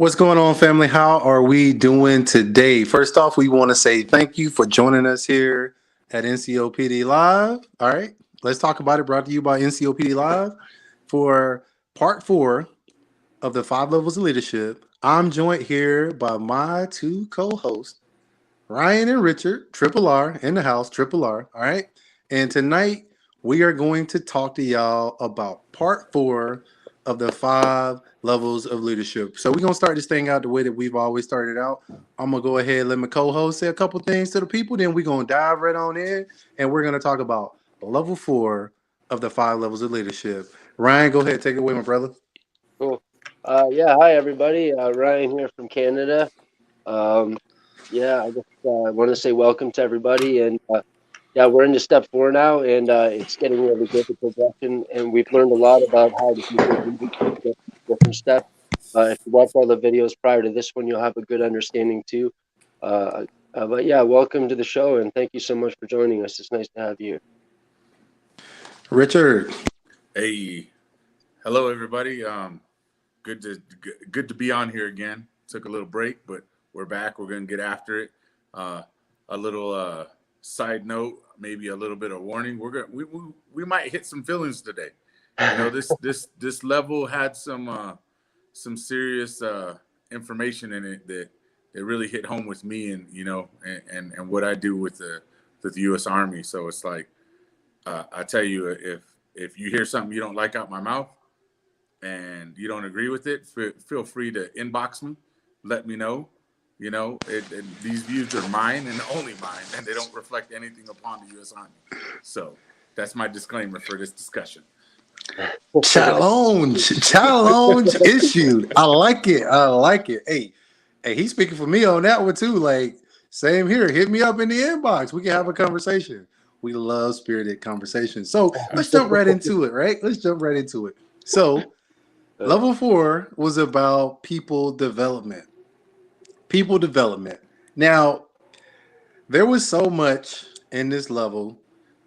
What's going on, family? How are we doing today? First off, we want to say thank you for joining us here at NCOPD Live. All right, let's talk about it. Brought to you by NCOPD Live for part 4 of the 5 levels of leadership. I'm joined here by my two co-hosts, Ryan and Richard, Triple R in the house, Triple R. All right, and tonight we are going to talk to y'all about part 4 of the 5 levels of leadership. So we're gonna start this thing out the way that we've always started out. I'm gonna go ahead and let my co-host say a couple things to the people. Then we're gonna dive right on in, and we're gonna talk about level 4 of the 5 levels of leadership. Ryan, go ahead, take it away, my brother. Cool. Yeah, hi everybody. Ryan here from Canada. Um, yeah, I just want to say welcome to everybody. And yeah, we're into step 4 now, and it's getting really good, the progression. And we've learned a lot about how to do good leadership with different steps. If you watch all the videos prior to this one, you'll have a good understanding too. But yeah, welcome to the show, and thank you so much for joining us. It's nice to have you. Richard. Hey, hello everybody. Good to be on here again. Took a little break, but we're back. We're gonna get after it. A little side note, maybe a little bit of warning. We might hit some feelings today. You know, this level had some serious information in it that really hit home with me, and and what I do with the U.S. Army. So it's like I tell you, if you hear something you don't like out my mouth and you don't agree with it, feel free to inbox me, let me know. These views are mine and only mine, and they don't reflect anything upon the U.S. Army. So that's my disclaimer for this discussion. Challenge issued. I like it. I like it. Hey, he's speaking for me on that one too. Like, same here. Hit me up in the inbox. We can have a conversation. We love spirited conversation. So let's jump right into it, right? Let's jump right into it. So level 4 was about people development. People development. Now, there was so much in this level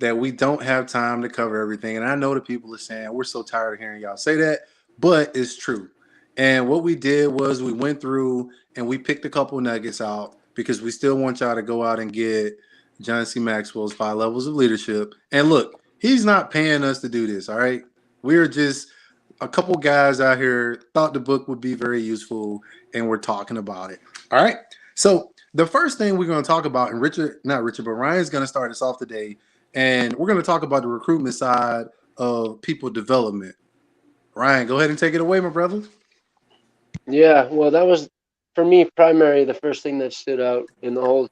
that we don't have time to cover everything. And I know the people are saying, we're so tired of hearing y'all say that, but it's true. And what we did was we went through and we picked a couple nuggets out because we still want y'all to go out and get John C. Maxwell's 5 levels of leadership. And look, he's not paying us to do this, all right? We're just a couple guys out here thought the book would be very useful and we're talking about it. All right. So the first thing we're going to talk about, and not Richard, but Ryan's going to start us off today, and we're going to talk about the recruitment side of people development. Ryan, go ahead and take it away, my brother. Yeah, well, that was for me primary the first thing that stood out in the whole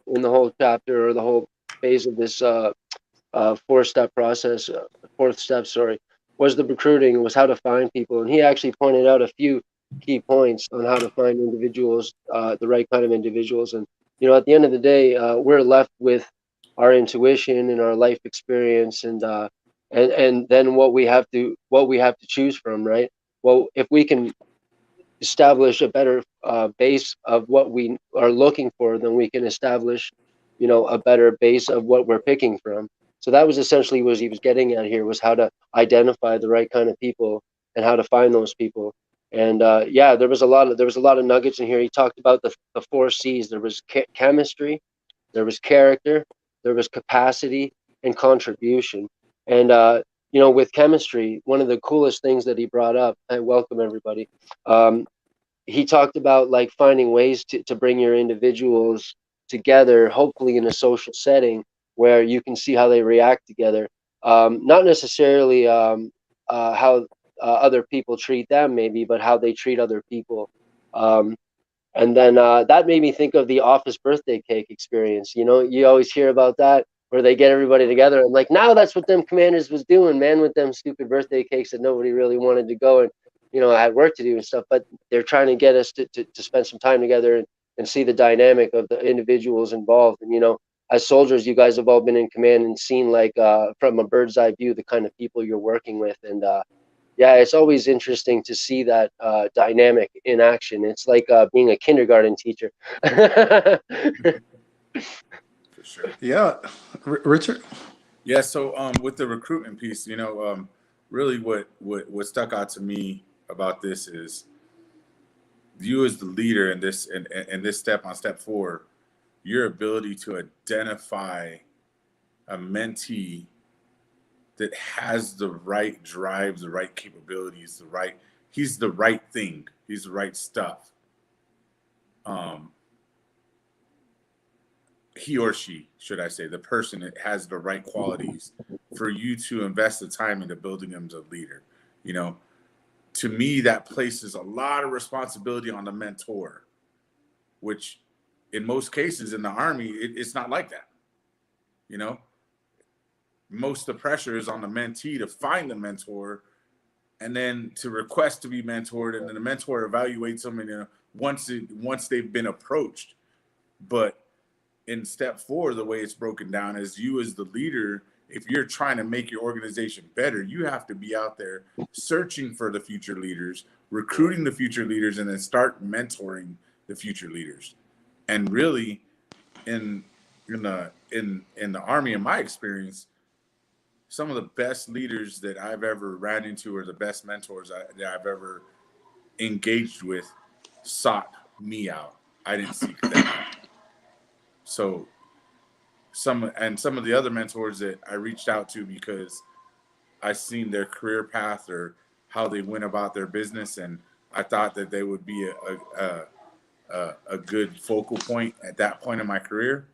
chapter or the whole phase of this 4-step process, fourth step, sorry, was the recruiting, was how to find people, and he actually pointed out a few key points on how to find individuals, the right kind of individuals, and at the end of the day, we're left with our intuition and our life experience, and then what we have to choose from, right? Well, if we can establish a better base of what we are looking for, then we can establish, a better base of what we're picking from. So that was essentially what he was getting at here, was how to identify the right kind of people and how to find those people. And yeah, there was a lot of nuggets in here. He talked about the 4 C's. There was chemistry, there was character, there was capacity, and contribution. And with chemistry, one of the coolest things that he brought up, I welcome everybody. Um, he talked about like finding ways to bring your individuals together, hopefully in a social setting where you can see how they react together. Not necessarily how other people treat them, maybe, but how they treat other people. Um, and then that made me think of the office birthday cake experience. You always hear about that where they get everybody together. And like now that's what them commanders was doing, man, with them stupid birthday cakes that nobody really wanted to go and, had work to do and stuff. But they're trying to get us to spend some time together and see the dynamic of the individuals involved. And, as soldiers, you guys have all been in command and seen like from a bird's eye view, the kind of people you're working with. And yeah, it's always interesting to see that dynamic in action. It's like being a kindergarten teacher. For sure. Yeah, Richard. Yeah. So with the recruitment piece, really what stuck out to me about this is you as the leader in this and this step on step 4, your ability to identify a mentee that has the right drive, the right capabilities, he's the right thing, he's the right stuff. He or she, should I say, the person that has the right qualities for you to invest the time into building them as a leader. You know, to me, that places a lot of responsibility on the mentor, which in most cases in the Army, it's not like that. You know, most of the pressure is on the mentee to find the mentor and then to request to be mentored, and then the mentor evaluates them, and once they've been approached. But in step 4, the way it's broken down is you as the leader, if you're trying to make your organization better, you have to be out there searching for the future leaders, recruiting the future leaders, and then start mentoring the future leaders. And really, in the Army, in my experience, some of the best leaders that I've ever ran into, or the best mentors that I've ever engaged with, sought me out. I didn't seek them out. So some of the other mentors that I reached out to because I seen their career path or how they went about their business, and I thought that they would be a good focal point at that point in my career.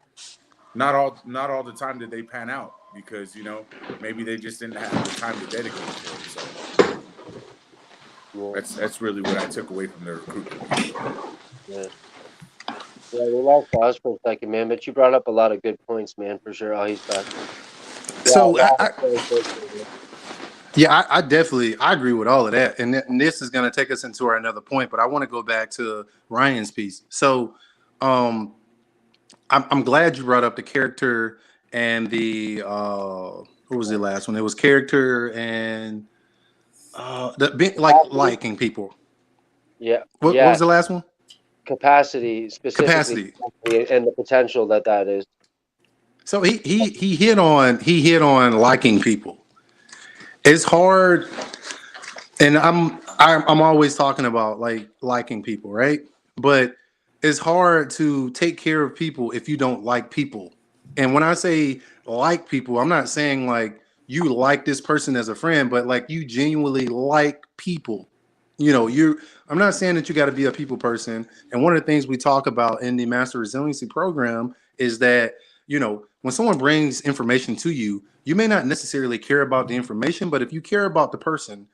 Not all the time did they pan out, because maybe they just didn't have the time to dedicate to it. So that's really what I took away from their recruitment. Yeah. Yeah, we lost Oz for a second, man, but you brought up a lot of good points, man, for sure. Oh, he's back. So I definitely agree with all of that, and this is going to take us into our another point. But I want to go back to Ryan's piece. So, I'm glad you brought up the character and the what was the last one? It was character and liking people. Yeah. What was the last one? Capacity, specifically, and the potential that is. So he hit on liking people. It's hard, and I'm always talking about liking people, right? But it's hard to take care of people if you don't like people. And when I say like people, I'm not saying like you like this person as a friend, but like you genuinely like people. I'm not saying that you got to be a people person. And one of the things we talk about in the Master Resiliency program is that, when someone brings information to you, you may not necessarily care about the information, but if you care about the person,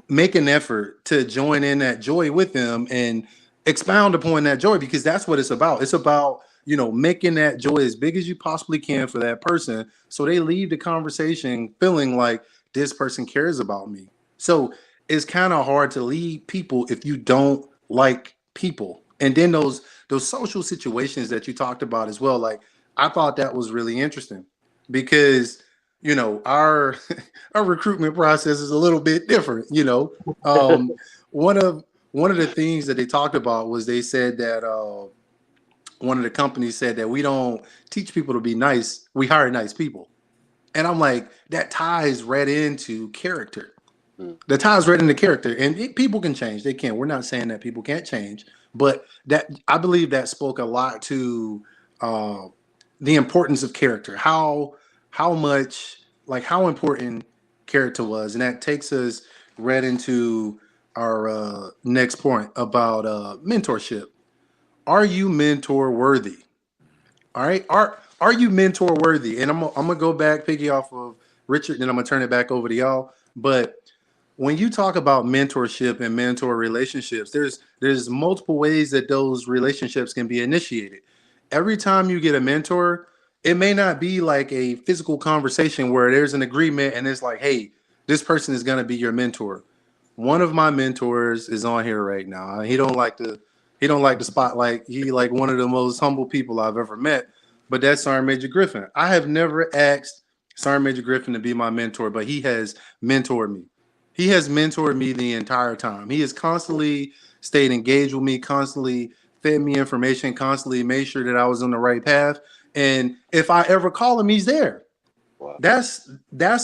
make an effort to join in that joy with them and expound upon that joy, because that's what it's about. It's about, making that joy as big as you possibly can for that person, so they leave the conversation feeling like this person cares about me. So it's kind of hard to lead people if you don't like people. And then those social situations that you talked about as well, like I thought that was really interesting, because our our recruitment process is a little bit different. One of the things that they talked about was they said that one of the companies said that we don't teach people to be nice, we hire nice people. And I'm like, that ties right into character. The ties right into character, and people can change. They can. We're not saying that people can't change, but that I believe that spoke a lot to the importance of character. How much, like how important character was, and that takes us right into our next point about mentorship. Are you mentor worthy? All right. Are you mentor worthy? And I'm gonna go back, piggy off of Richard, then I'm gonna turn it back over to y'all. But when you talk about mentorship and mentor relationships, there's multiple ways that those relationships can be initiated. Every time you get a mentor, it may not be like a physical conversation where there's an agreement and it's like, hey, this person is gonna be your mentor. One of my mentors is on here right now. He don't like the spotlight. He like one of the most humble people I've ever met. But that's Sergeant Major Griffin. I have never asked Sergeant Major Griffin to be my mentor, but he has mentored me. He has mentored me the entire time. He has constantly stayed engaged with me, constantly fed me information, constantly made sure that I was on the right path. And if I ever call him, he's there. Wow. That's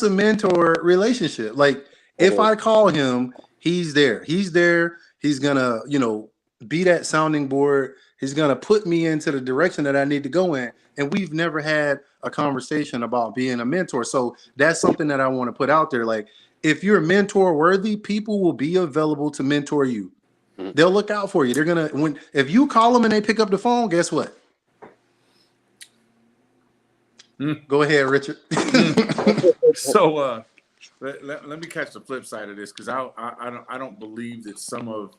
a mentor relationship. Like if I call him, he's there. He's there. He's gonna, be that sounding board. He's gonna put me into the direction that I need to go in. And we've never had a conversation about being a mentor. So that's something that I want to put out there. Like, if you're mentor worthy, people will be available to mentor you. Mhm. They'll look out for you. They're gonna if you call them and they pick up the phone, guess what? Go ahead, Richard. So let me catch the flip side of this, because I don't believe that some of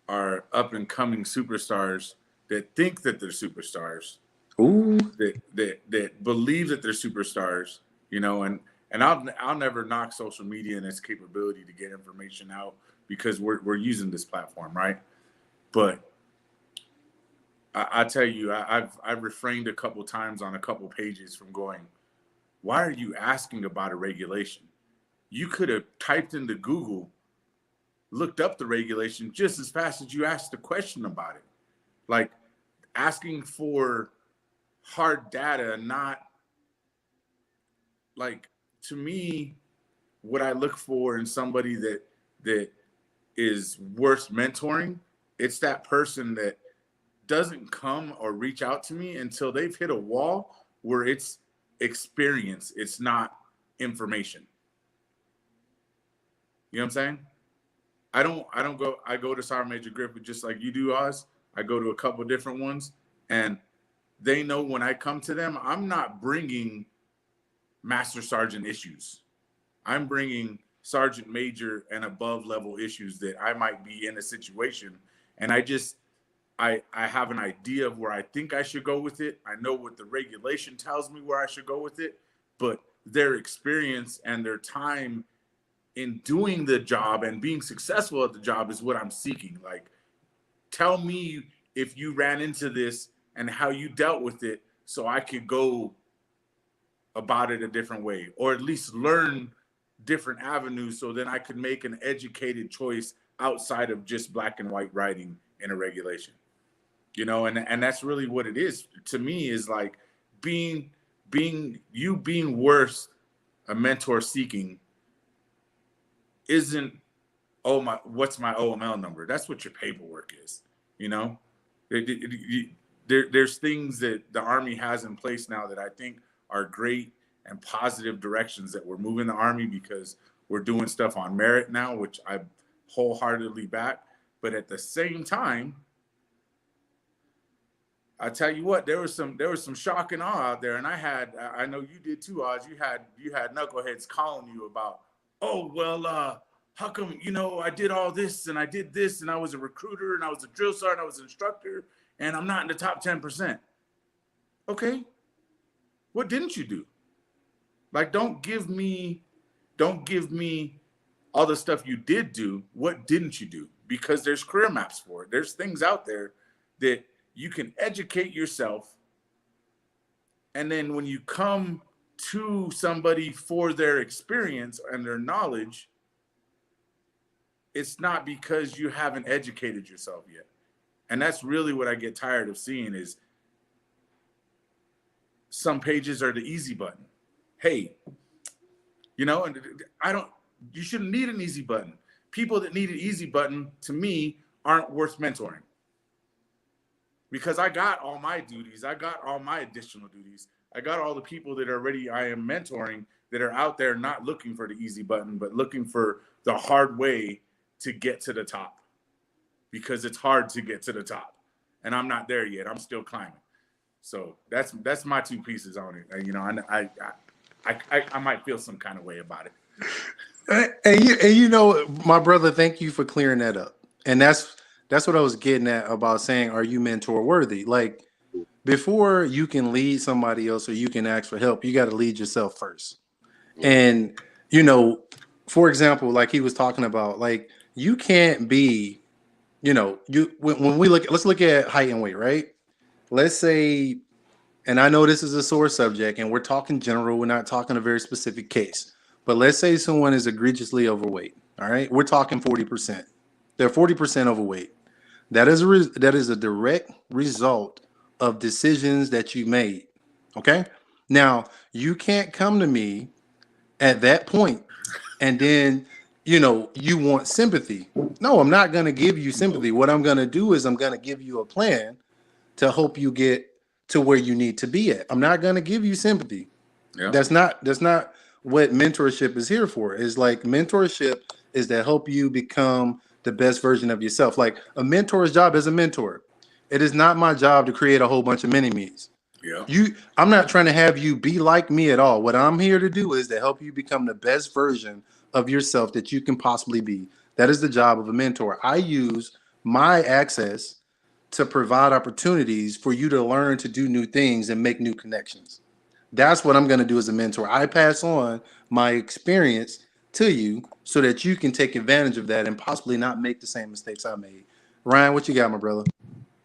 our up and coming superstars that think that they're superstars, Ooh. that believe that they're superstars, and I'll never knock social media and its capability to get information out, because we're using this platform, right? But I tell you, I've refrained a couple times on a couple pages from going, why are you asking about a regulation? You could have typed into Google, looked up the regulation just as fast as you asked the question about it. Like, asking for hard data, not like, to me, what I look for in somebody that is worth mentoring, it's that person that doesn't come or reach out to me until they've hit a wall where it's experience, it's not information. You know what I'm saying? I go to Sergeant Major Griffith just like you do, Oz. I go to a couple of different ones, and they know when I come to them, I'm not bringing Master Sergeant issues. I'm bringing Sergeant Major and above level issues that I might be in a situation, and I have an idea of where I think I should go with it. I know what the regulation tells me where I should go with it, but their experience and their time in doing the job and being successful at the job is what I'm seeking. Like, tell me if you ran into this and how you dealt with it, so I could go about it a different way, or at least learn different avenues, so then I could make an educated choice outside of just black and white writing in a regulation. And that's really what it is to me, is like being worth a mentor seeking isn't, oh my, what's my OML number? That's what your paperwork is. you know there's things that the Army has in place now that I think are great and positive directions that we're moving the Army, because we're doing stuff on merit now, which I wholeheartedly back. But at the same time, I tell you what, there was some shock and awe out there, and I know you did too, Oz. You had knuckleheads calling you about, oh well, how come I did all this and I did this and I was a recruiter and I was a drill sergeant, I was an instructor, and I'm not in the top 10%. Okay, what didn't you do? Like, don't give me all the stuff you did do. What didn't you do? Because there's career maps for it. There's things out there that you can educate yourself. And then when you come to somebody for their experience and their knowledge, it's not because you haven't educated yourself yet. And that's really what I get tired of seeing, is some pages are the easy button. Hey, and you shouldn't need an easy button. People that need an easy button, to me, aren't worth mentoring. Because I got all my duties. I got all my additional duties. I got all the people that I am mentoring, that are out there not looking for the easy button, but looking for the hard way to get to the top. Because it's hard to get to the top. And I'm not there yet. I'm still climbing. So that's my two pieces on it. I might feel some kind of way about it. And my brother, thank you for clearing that up. And that's what I was getting at about saying, are you mentor worthy? Like, before you can lead somebody else or you can ask for help, you got to lead yourself first. And, for example, like he was talking about, like, you can't be, when we let's look at height and weight, right? Let's say, and I know this is a sore subject and we're talking general, we're not talking a very specific case, but let's say someone is egregiously overweight. All right. We're talking 40%. They're 40% overweight. That is a direct result of decisions that you made. Okay. Now, you can't come to me at that point and then you want sympathy. No, I'm not going to give you sympathy. What I'm going to do is I'm going to give you a plan to help you get to where you need to be at. I'm not going to give you sympathy. Yeah. That's not what mentorship is here for. Is like mentorship is to help you become the best version of yourself. Like a mentor's job is a mentor. It is not my job to create a whole bunch of mini me's. Yeah. I'm not trying to have you be like me at all. What I'm here to do is to help you become the best version of yourself that you can possibly be. That is the job of a mentor. I use my access to provide opportunities for you to learn to do new things and make new connections. That's what I'm going to do as a mentor. I pass on my experience to you so that you can take advantage of that and possibly not make the same mistakes I made. Ryan, what you got, my brother?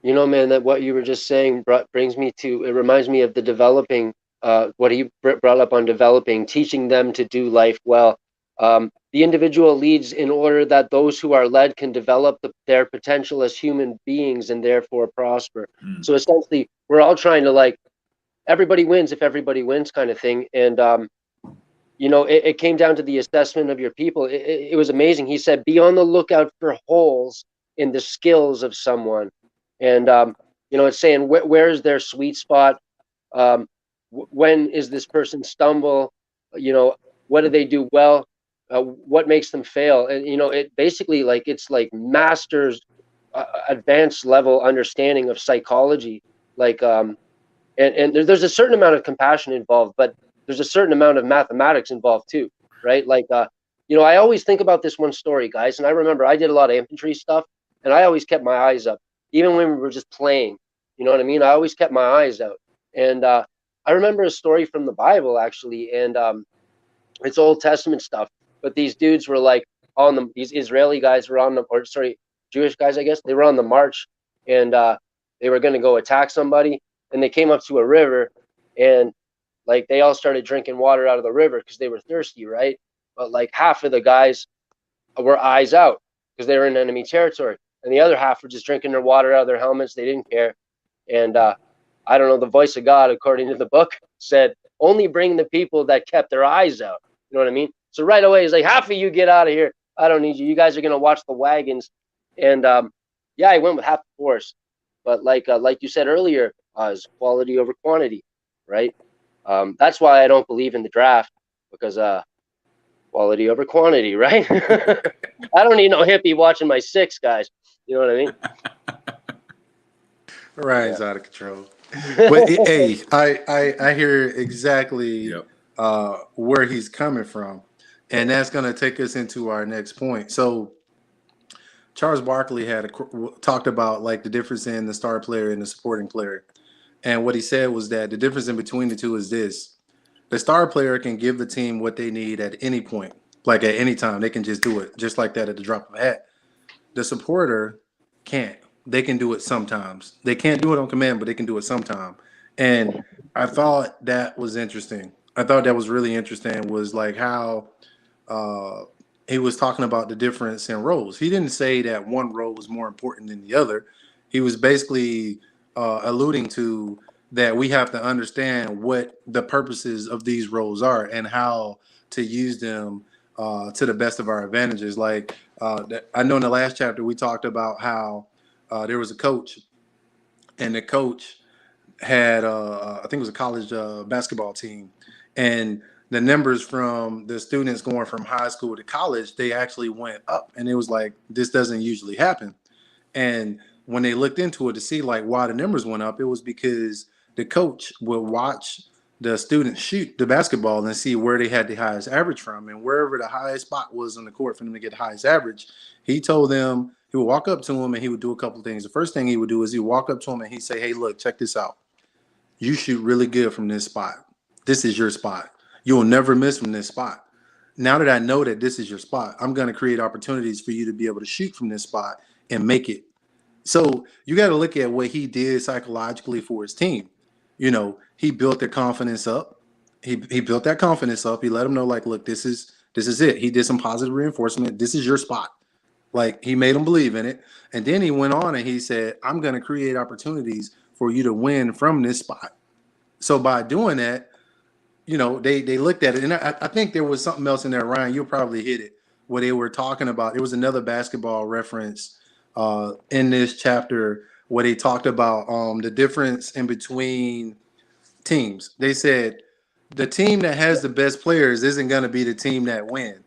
Man, that what you were just saying brings me to, it reminds me of the developing, what he brought up on developing, teaching them to do life well. The individual leads in order that those who are led can develop their potential as human beings and therefore prosper. Mm. So essentially, we're all trying to, like, everybody wins if everybody wins kind of thing. And, it came down to the assessment of your people. It was amazing. He said, be on the lookout for holes in the skills of someone. And, it's saying, where is their sweet spot? When is this person stumble? What do they do well? What makes them fail? And, it basically, like, it's like master's advanced level understanding of psychology. Like, and there's a certain amount of compassion involved, but there's a certain amount of mathematics involved too, right? Like, I always think about this one story, guys, and I remember I did a lot of infantry stuff, and I always kept my eyes up, even when we were just playing. You know what I mean? I always kept my eyes out, and I remember a story from the Bible, actually, and it's Old Testament stuff. But these dudes were like these Israeli guys were on the, or sorry, Jewish guys, I guess, they were on the march, and they were going to go attack somebody, and they came up to a river, and like they all started drinking water out of the river because they were thirsty, right? But like half of the guys were eyes out because they were in enemy territory, and the other half were just drinking their water out of their helmets. They didn't care. And I don't know, the voice of God, according to the book, said, only bring the people that kept their eyes out. You know what I mean? So right away, he's like, half of you get out of here. I don't need you. You guys are going to watch the wagons. And yeah, I went with half the force. But like you said earlier, is quality over quantity, right? That's why I don't believe in the draft, because quality over quantity, right? I don't need no hippie watching my six, guys. You know what I mean? Ryan's out of control. But hey, I hear exactly Yep. where he's coming from, and that's going to take us into our next point. So Charles Barkley talked about like the difference in the star player and the supporting player, and what he said was that the difference in between the two is this: the star player can give the team what they need at any point, like at any time. They can just do it just like that at the drop of a hat. The supporter can't. They can do it sometimes. They can't do it on command, but they can do it sometime. And I thought that was interesting. I thought that was really interesting, was like how he was talking about the difference in roles. He didn't say that one role was more important than the other. He was basically alluding to that we have to understand what the purposes of these roles are and how to use them to the best of our advantages. Like I know in the last chapter we talked about how there was a coach, and the coach had I think it was a college basketball team, and the numbers from the students going from high school to college, they actually went up, and it was like, this doesn't usually happen. And when they looked into it to see like why the numbers went up, it was because the coach would watch the students shoot the basketball and see where they had the highest average from, and wherever the highest spot was on the court for them to get the highest average, he told them, he would walk up to him and he would do a couple of things. The first thing he would do is he'd walk up to him and he'd say, hey, look, check this out. You shoot really good from this spot. This is your spot. You'll never miss from this spot. Now that I know that this is your spot, I'm going to create opportunities for you to be able to shoot from this spot and make it. So you got to look at what he did psychologically for his team. He built their confidence up. He built that confidence up. He let them know, like, look, this is it. He did some positive reinforcement. This is your spot. Like, he made them believe in it. And then he went on and he said, I'm going to create opportunities for you to win from this spot. So by doing that, they looked at it. And I think there was something else in there, Ryan, you'll probably hit it, where they were talking about, it was another basketball reference in this chapter where they talked about the difference in between teams. They said the team that has the best players isn't going to be the team that wins.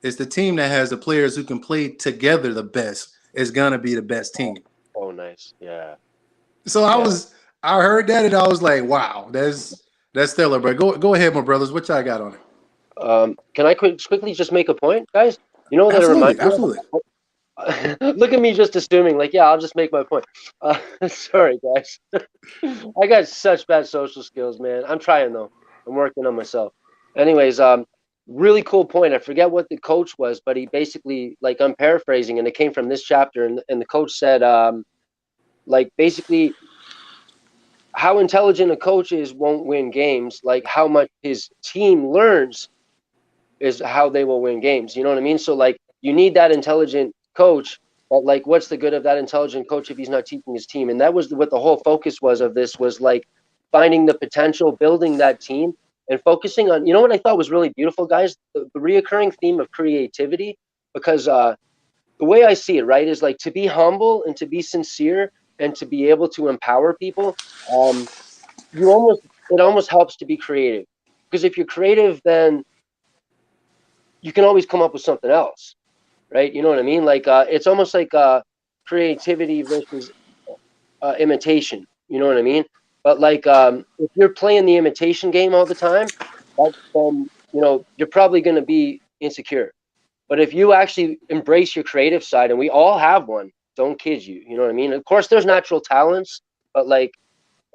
It's the team that has the players who can play together the best is going to be the best team. Oh, nice. Yeah. So I heard that and I was like, wow, that's stellar. But go ahead, my brothers. What y'all got on it? Can I quickly just make a point, guys? You know what that Absolutely, reminds me absolutely. of? Look at me just assuming, like, yeah, I'll just make my point. Sorry, guys. I got such bad social skills, man. I'm trying though. I'm working on myself. Anyways, really cool point. I forget what the coach was, but he basically, like, I'm paraphrasing, and it came from this chapter, and the coach said, like, basically, how intelligent a coach is won't win games. Like, how much his team learns is how they will win games. You know what I mean? So, like, you need that intelligent coach, but, like, what's the good of that intelligent coach if he's not teaching his team? And that was what the whole focus was of this, was like finding the potential, building that team, and focusing on, you know what I thought was really beautiful, guys? The reoccurring theme of creativity, because the way I see it, right, is like to be humble and to be sincere and to be able to empower people. Um, it almost helps to be creative, because if you're creative, then you can always come up with something else, right? You know what I mean? Like, it's almost like creativity versus imitation. You know what I mean? But, like, if you're playing the imitation game all the time, then, you know, you're probably going to be insecure. But if you actually embrace your creative side, and we all have one, don't kid you. You know what I mean? Of course, there's natural talents, but, like,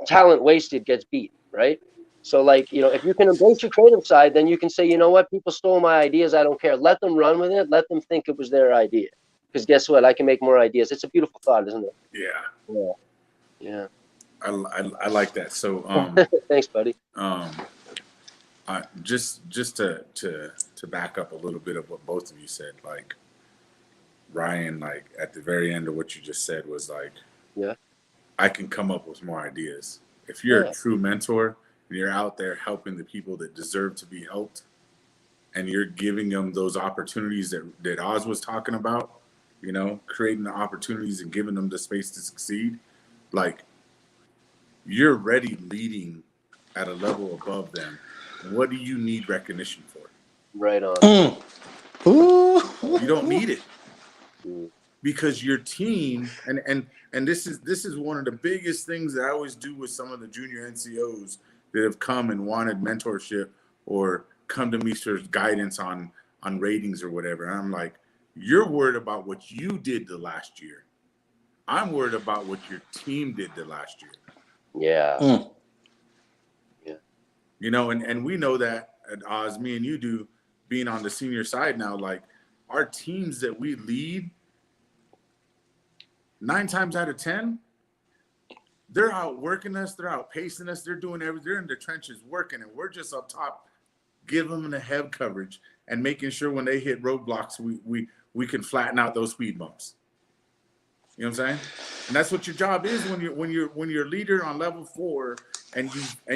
talent wasted gets beat, right? So, like, you know, if you can embrace your creative side, then you can say, you know what, people stole my ideas, I don't care. Let them run with it. Let them think it was their idea. Because guess what? I can make more ideas. It's a beautiful thought, isn't it? Yeah. Yeah. Yeah. I like that. So Thanks, buddy. just to back up a little bit of what both of you said, like Ryan, like at the very end of what you just said was like, Yeah. I can come up with more ideas. If you're Yeah. a true mentor and you're out there helping the people that deserve to be helped, and you're giving them those opportunities that Oz was talking about, you know, creating the opportunities and giving them the space to succeed, like you're already leading at a level above them. What do you need recognition for? Right on. Ooh. You don't need it. Mm. Because your team, and this is one of the biggest things that I always do with some of the junior NCOs that have come and wanted mentorship or come to me for guidance on ratings or whatever. And I'm like, you're worried about what you did the last year. I'm worried about what your team did the last year. Yeah. Yeah. You know, and we know that at Oz, me and you do, being on the senior side now, like our teams that we lead, 9 times out of 10, they're out working us, they're out pacing us, they're doing everything, they're in the trenches working, and we're just up top giving them the head coverage and making sure when they hit roadblocks, we can flatten out those speed bumps. You know what I'm saying? And that's what your job is when you're a leader on level 4 and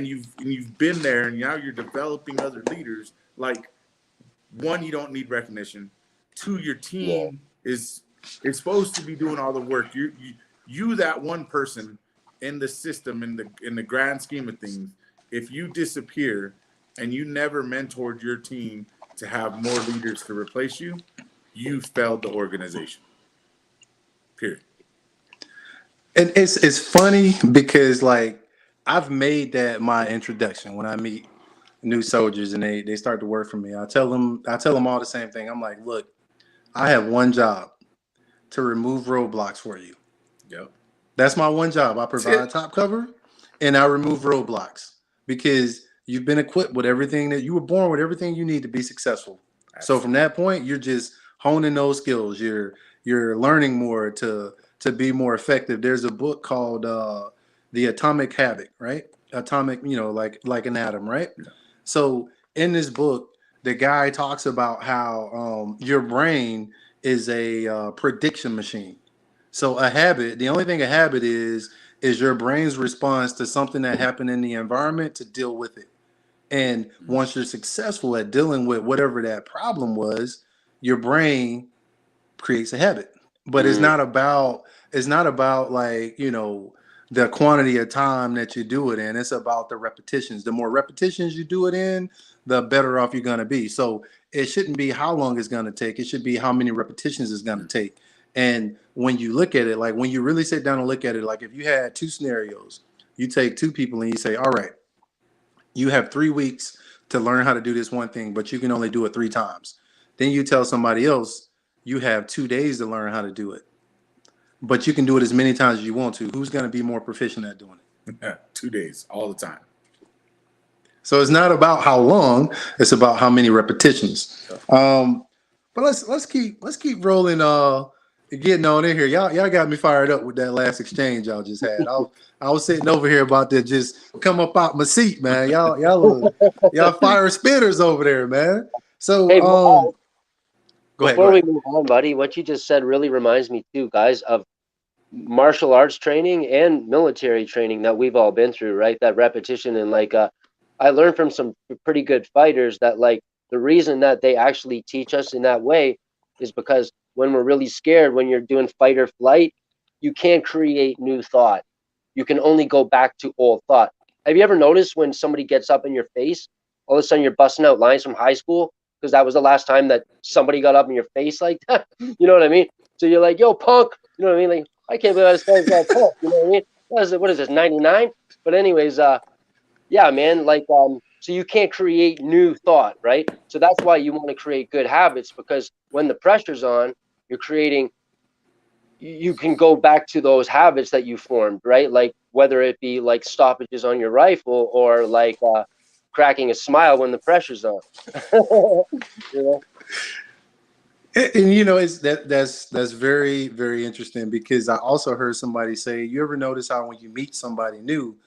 you've been there and now you're developing other leaders. Like, 1, you don't need recognition. 2, your team is supposed to be doing all the work. You that one person in the system, in the grand scheme of things, if you disappear and you never mentored your team to have more leaders to replace you, you failed the organization. Period. And it's funny because like I've made that my introduction when I meet new soldiers and they start to work for me. I tell them all the same thing. I'm like, look, I have one job, to remove roadblocks for you. Yep. That's my one job. I provide top cover and I remove roadblocks because you've been equipped with everything that you were born with, everything you need to be successful. Absolutely. So from that point, you're just honing those skills. You're learning more to be more effective. There's a book called The Atomic Havoc, right? Atomic, you know, like an atom, right? Yeah. So in this book, the guy talks about how your brain is a prediction machine. So a habit, the only thing a habit is your brain's response to something that happened in the environment to deal with it. And once you're successful at dealing with whatever that problem was, your brain creates a habit. But it's not about like, the quantity of time that you do it in. It's about the repetitions. The more repetitions you do it in, the better off you're going to be. So it shouldn't be how long it's going to take. It should be how many repetitions it's going to take. And when you look at it, like when you really sit down and look at it, like if you had two scenarios, you take two people and you say, all right, you have 3 weeks to learn how to do this one thing, but you can only do it 3 times. Then you tell somebody else you have 2 days to learn how to do it, but you can do it as many times as you want to. Who's going to be more proficient at doing it? 2 days, all the time. So it's not about how long; it's about how many repetitions. But let's keep rolling. Getting on in here. Y'all got me fired up with that last exchange y'all just had. I was sitting over here about to just come up out my seat, man. Y'all fire spitters over there, man. So Hey, go ahead. before we move on, buddy, what you just said really reminds me too, guys, of martial arts training and military training that we've all been through, right? That repetition and like I learned from some pretty good fighters that like the reason that they actually teach us in that way is because when we're really scared, when you're doing fight or flight, you can't create new thought. You can only go back to old thought. Have you ever noticed when somebody gets up in your face, all of a sudden you're busting out lines from high school because that was the last time that somebody got up in your face like that? You know what I mean? So you're like, yo, punk. You know what I mean? Like, I can't believe I was saying that punk. You know what I mean? What is this, 99? But anyways, yeah, man, like so you can't create new thought, right? So that's why you want to create good habits, because when the pressure's on, you're creating, you can go back to those habits that you formed, right? Like whether it be like stoppages on your rifle or like cracking a smile when the pressure's on. You know? And it's that's very, very interesting, because I also heard somebody say, you ever notice how when you meet somebody new,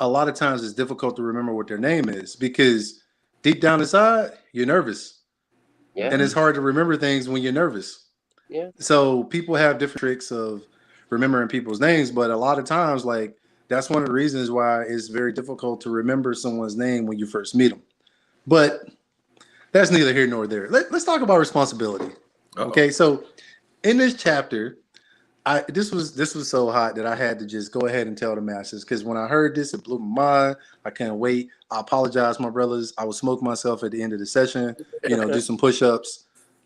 a lot of times it's difficult to remember what their name is, because deep down inside you're nervous, Yeah, and it's hard to remember things when you're nervous. yeah. So people have different tricks of remembering people's names, but a lot of times, like, that's one of the reasons why it's very difficult to remember someone's name when you first meet them. But that's neither here nor there. Let's talk about responsibility. Uh-oh. Okay, so in this chapter, this was so hot that I had to just go ahead and tell the masses, because when I heard this, it blew my mind. I couldn't wait. I apologize, my brothers. I would smoke myself at the end of the session. Do some push-ups.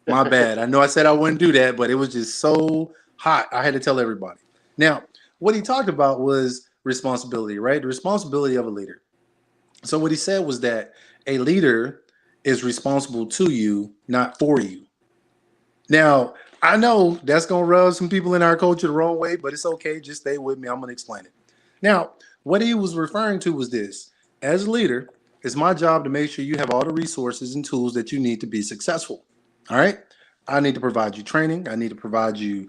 My bad. I know I said I wouldn't do that, but it was just so hot. I had to tell everybody. Now, what he talked about was responsibility, right? The responsibility of a leader. So what he said was that a leader is responsible to you, not for you. Now, I know that's going to rub some people in our culture the wrong way, but it's okay. Just stay with me. I'm going to explain it. Now, what he was referring to was this. As a leader, it's my job to make sure you have all the resources and tools that you need to be successful. All right? I need to provide you training. I need to provide you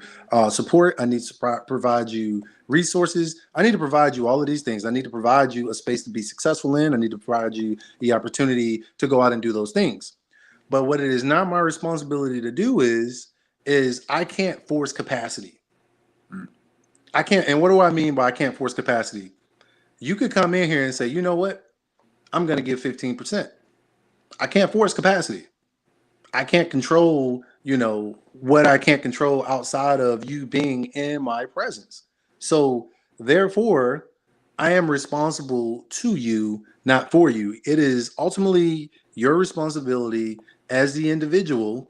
support. I need to provide you resources. I need to provide you all of these things. I need to provide you a space to be successful in. I need to provide you the opportunity to go out and do those things. But what it is not my responsibility to do is I can't force capacity. I can't. And what do I mean by I can't force capacity? You could come in here and say, you know what? I'm going to give 15%. I can't force capacity. I can't control, what I can't control outside of you being in my presence. So therefore, I am responsible to you, not for you. It is ultimately your responsibility as the individual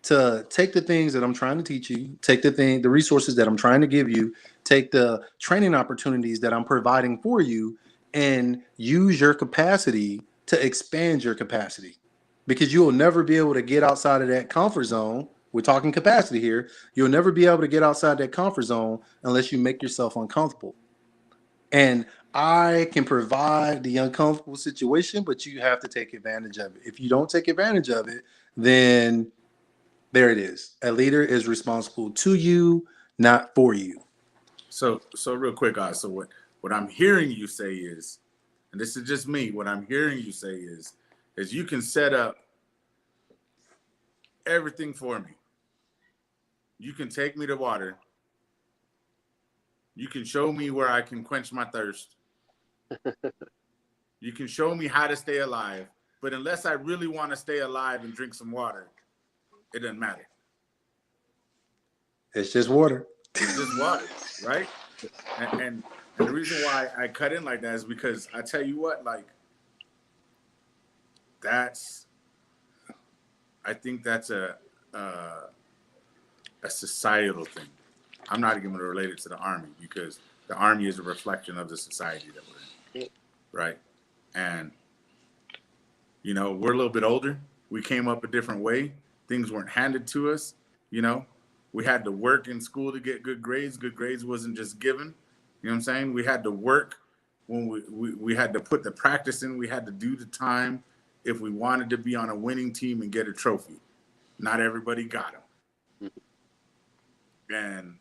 to take the things that I'm trying to teach you, take the resources that I'm trying to give you, take the training opportunities that I'm providing for you, and use your capacity to expand your capacity. Because you will never be able to get outside of that comfort zone. We're talking capacity here. You'll never be able to get outside that comfort zone unless you make yourself uncomfortable. And I can provide the uncomfortable situation, but you have to take advantage of it. If you don't take advantage of it, then there it is. A leader is responsible to you, not for you. So real quick, guys. So what I'm hearing you say is, and this is just me, what I'm hearing you say is you can set up everything for me. You can take me to water. You can show me where I can quench my thirst. You can show me how to stay alive. But unless I really want to stay alive and drink some water, it doesn't matter. It's just water. It's just water, right? And the reason why I cut in like that is because I tell you what, like, I think that's a societal thing. I'm not even going to relate it to the Army because the Army is a reflection of the society that we're in, right? And, you know, we're a little bit older. We came up a different way. Things weren't handed to us, you know. We had to work in school to get good grades. Good grades wasn't just given. You know what I'm saying? We had to work when we had to put the practice in. We had to do the time if we wanted to be on a winning team and get a trophy. Not everybody got them. And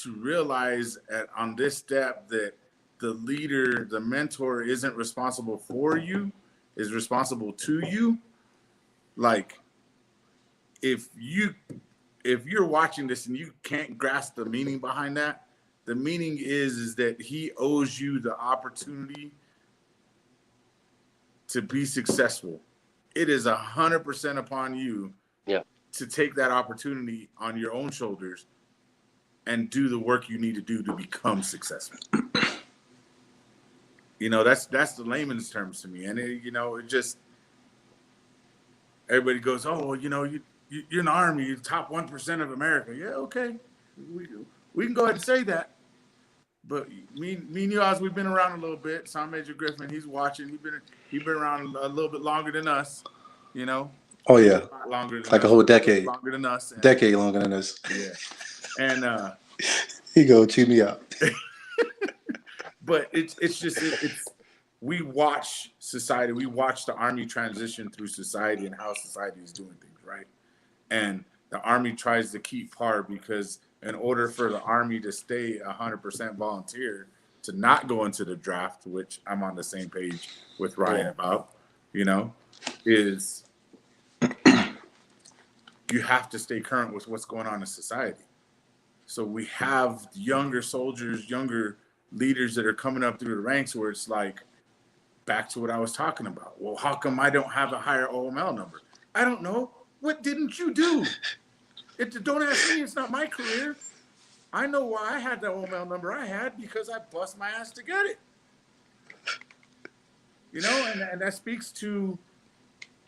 to realize on this step that the leader, the mentor isn't responsible for you, is responsible to you. Like, if you're watching this and you can't grasp the meaning behind that, the meaning is that he owes you the opportunity to be successful. It is 100% upon you to take that opportunity on your own shoulders and do the work you need to do to become successful. You know, that's the layman's terms to me. And it just, everybody goes, oh, well, you know, you're in the Army, you're the top 1% of America. Yeah, okay. We can go ahead and say that. But me and you, Oz, we've been around a little bit. Sergeant Major Griffin, he's watching. He's been around a little bit longer than us, you know. Oh yeah, a lot longer than like us, a whole decade. Longer than us. Decade longer than us. Yeah. And he go chew me out. But it's we watch society. We watch the Army transition through society and how society is doing things, right? And the Army tries to keep par because in order for the Army to stay 100% volunteer, to not go into the draft, which I'm on the same page with Ryan about, you know, is you have to stay current with what's going on in society. So we have younger soldiers, younger leaders that are coming up through the ranks where it's like, back to what I was talking about. Well, how come I don't have a higher OML number? I don't know. What didn't you do? Don't ask me. It's not my career. I know why I had the OML number I had because I bust my ass to get it. You know, and that speaks to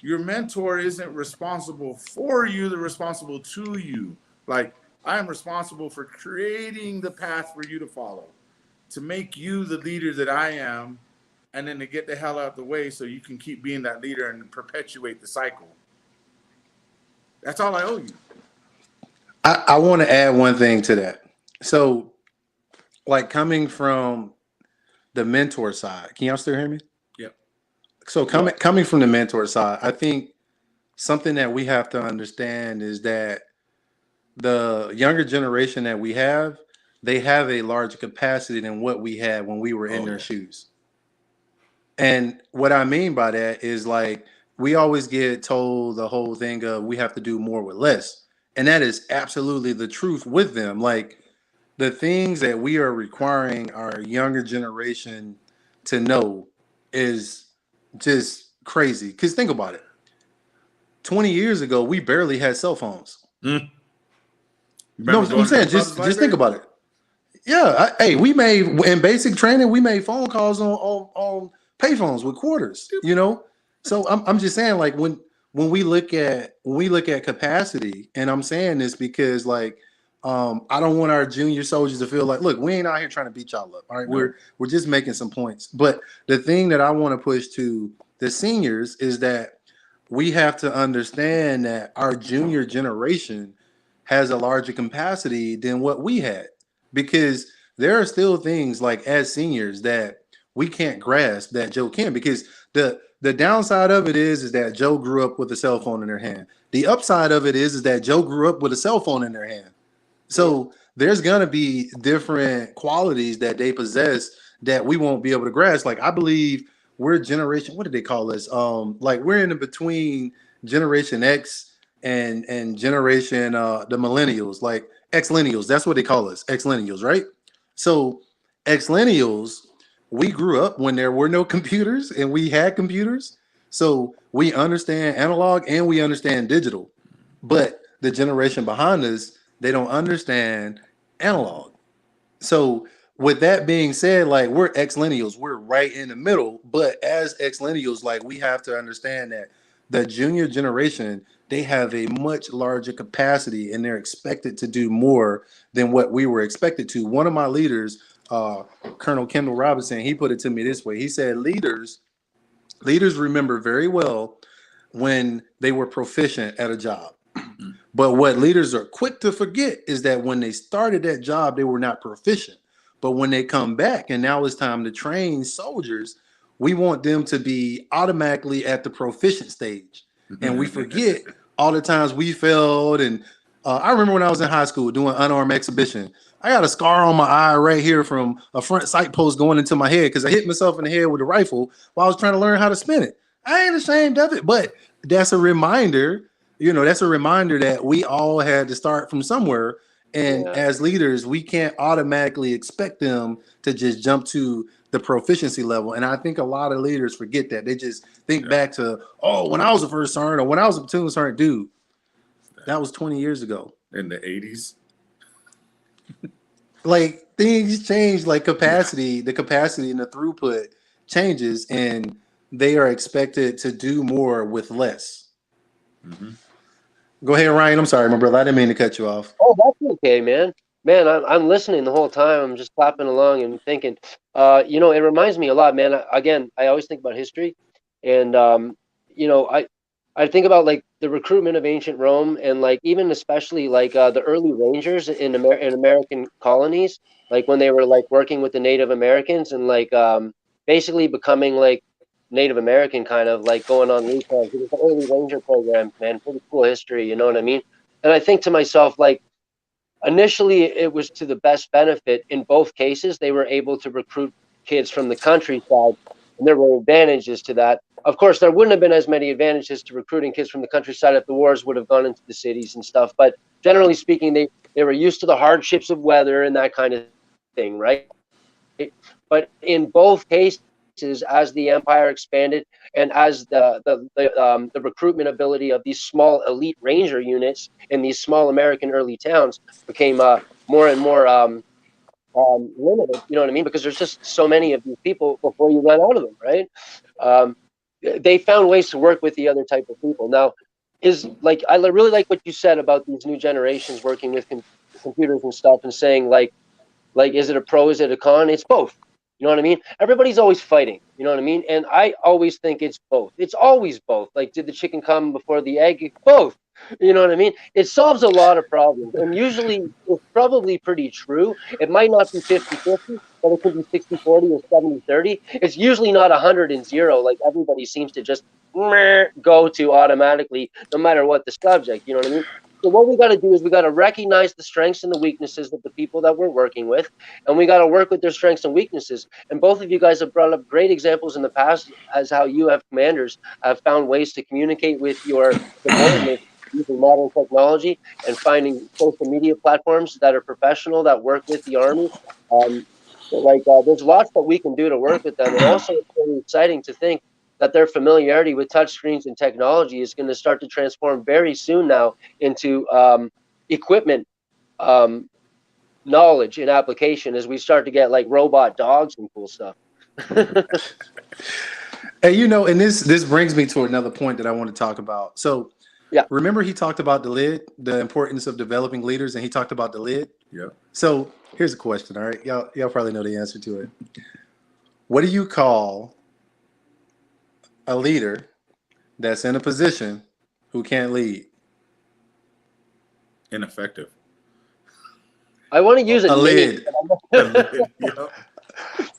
your mentor isn't responsible for you, they're responsible to you. Like, I am responsible for creating the path for you to follow, to make you the leader that I am, and then to get the hell out of the way so you can keep being that leader and perpetuate the cycle. That's all I owe you. I want to add one thing to that. So, like, coming from the mentor side, can y'all still hear me? Yep. So coming from the mentor side, I think something that we have to understand is that the younger generation that we have, they have a larger capacity than what we had when we were in their shoes. And what I mean by that is, like, we always get told the whole thing of we have to do more with less. And that is absolutely the truth with them. Like, the things that we are requiring our younger generation to know is just crazy. Because think about it. 20 years ago, we barely had cell phones. No, I'm saying just think about it. Yeah, we made in basic training, we made phone calls on payphones with quarters. You know, so I'm just saying, like, when we look at capacity, and I'm saying this because, like, I don't want our junior soldiers to feel like, look, we ain't out here trying to beat y'all up. All right, no. We're just making some points. But the thing that I want to push to the seniors is that we have to understand that our junior generation has a larger capacity than what we had, because there are still things, like, as seniors that we can't grasp that Joe can, because the downside of it is that Joe grew up with a cell phone in their hand. The upside of it is that Joe grew up with a cell phone in their hand. So there's going to be different qualities that they possess that we won't be able to grasp. Like, I believe we're generation, what did they call us? Like, we're in between Generation X and generation the millennials, like X-Lineals. That's what they call us, X-Lineals, right? So X-Lineals, we grew up when there were no computers and we had computers. So we understand analog and we understand digital. But the generation behind us, they don't understand analog. So with that being said, like we're ex lineals, we're right in the middle. But as ex lineals, like we have to understand that the junior generation, they have a much larger capacity and they're expected to do more than what we were expected to. One of my leaders, Colonel Kendall Robinson, he put it to me this way. He said, leaders remember very well when they were proficient at a job. But what leaders are quick to forget is that when they started that job, they were not proficient. But when they come back and now it's time to train soldiers, we want them to be automatically at the proficient stage. And we forget all the times we failed. And I remember when I was in high school doing unarmed exhibition, I got a scar on my eye right here from a front sight post going into my head because I hit myself in the head with a rifle while I was trying to learn how to spin it. I ain't ashamed of it, but that's a reminder, that's a reminder that we all had to start from somewhere. And Yeah. as leaders, we can't automatically expect them to just jump to the proficiency level. And I think a lot of leaders forget that. They just think back to, oh, when I was a first sergeant or when I was a platoon sergeant, dude, that was 20 years ago. In the 80s. Like things change, like capacity, the capacity and the throughput changes, and they are expected to do more with less. Mm-hmm. Go ahead, Ryan. I'm sorry, my brother. I didn't mean to cut you off. Oh, that's okay, man. Man, I'm listening the whole time. I'm just clapping along and thinking. It reminds me a lot, man. Again, I always think about history, and I think about like the recruitment of ancient Rome, and like even especially like the early Rangers in American colonies, like when they were like working with the Native Americans and like basically becoming like Native American, kind of like going on recons. It was the early Ranger program, man. Pretty cool history, you know what I mean? And I think to myself, like, initially it was to the best benefit. In both cases, they were able to recruit kids from the countryside, and there were advantages to that. Of course, there wouldn't have been as many advantages to recruiting kids from the countryside if the wars would have gone into the cities and stuff. But generally speaking, they were used to the hardships of weather and that kind of thing, right? But in both cases, as the empire expanded and as the recruitment ability of these small elite ranger units in these small American early towns became more and more limited. You know what I mean? Because there's just so many of these people before you run out of them, right? Um, they found ways to work with the other type of people. Now, is like I really like what you said about these new generations working with computers and stuff, and saying like, is it a pro? Is it a con? It's both. You know what I mean? Everybody's always fighting. You know what I mean? And I always think it's both. It's always both. Like, did the chicken come before the egg? Both. You know what I mean? It solves a lot of problems. And usually it's probably pretty true. It might not be 50-50, but it could be 60-40 or 70-30. It's usually not 100 and 0, like everybody seems to just go to automatically, no matter what the subject. You know what I mean? So what we got to do is we got to recognize the strengths and the weaknesses of the people that we're working with, and we got to work with their strengths and weaknesses. And both of you guys have brought up great examples in the past as how you have commanders have found ways to communicate with your subordinates using modern technology and finding social media platforms that are professional that work with the army. Um, there's lots that we can do to work with them, and also it's really exciting to think that their familiarity with touchscreens and technology is going to start to transform very soon now into equipment um, knowledge and application as we start to get like robot dogs and cool stuff. Hey, and this brings me to another point that I want to talk about. So, Yeah. Remember he talked about the importance of developing leaders, and he talked about the lid. Yeah. So here's a question. All right, y'all probably know the answer to it. What do you call a leader that's in a position who can't lead? Ineffective. I want to use a lid.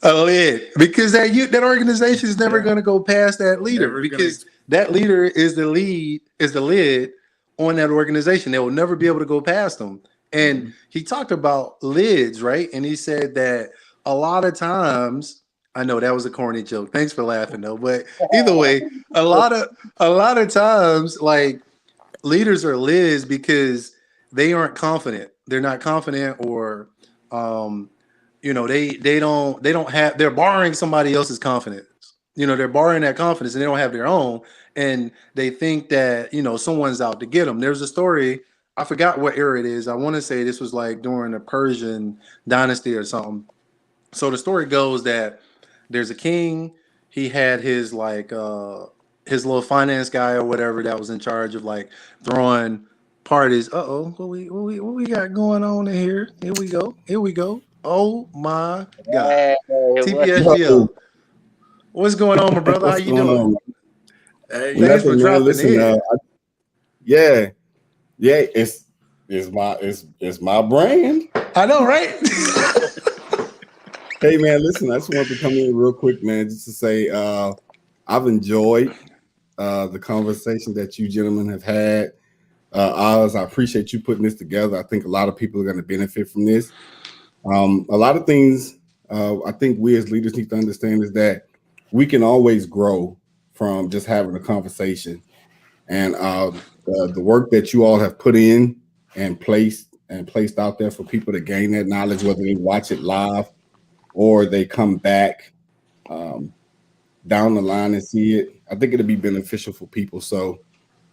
A lid, because that organization is never going to go past that leader, because that leader is the lid on that organization. They will never be able to go past them. And he talked about lids, right? And he said that a lot of times, I know that was a corny joke. Thanks for laughing though. But either way, a lot of times, like, leaders are lids because they aren't confident. They're not confident, or they don't have, they're borrowing somebody else's confidence. they're borrowing that confidence and they don't have their own, and they think that someone's out to get them. There's a story. I forgot what era it is. I want to say this was like during the Persian dynasty or something. So the story goes that there's a king. He had his his little finance guy or whatever that was in charge of like throwing parties. What we got going on in here? Here we go. Here we go. Oh my God. Hey, what's TPSGL. Yo, What's going on, my brother? How what's you going doing? on? Hey, Thanks for Nothing, man. dropping Listen, in. yeah, yeah, it's my brand. I know, right? Hey, man, listen, I just wanted to come in real quick, man, just to say I've enjoyed the conversation that you gentlemen have had. Oz, I appreciate you putting this together. I think a lot of people are going to benefit from this. A lot of things I think we as leaders need to understand is that we can always grow from just having a conversation. And the work that you all have put in and placed out there for people to gain that knowledge, whether they watch it live or they come back down the line and see it, I think it'll be beneficial for people. So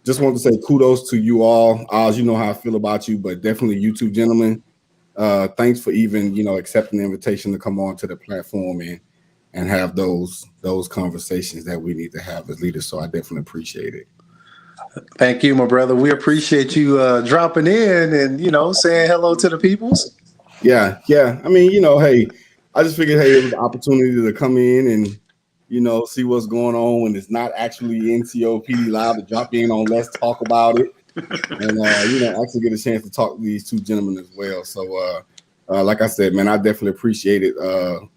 just want to say kudos to you all. Oz, you know how I feel about you, but definitely you two gentlemen. Thanks for even accepting the invitation to come on to the platform and have those conversations that we need to have as leaders. So I definitely appreciate it. Thank you, my brother. We appreciate you dropping in and saying hello to the peoples. Yeah. I mean, hey, I just figured, hey, it was an opportunity to come in and see what's going on when it's not actually NCOPD Live, to drop in on Let's Talk About It. And actually get a chance to talk to these two gentlemen as well. So like I said, man, I definitely appreciate it,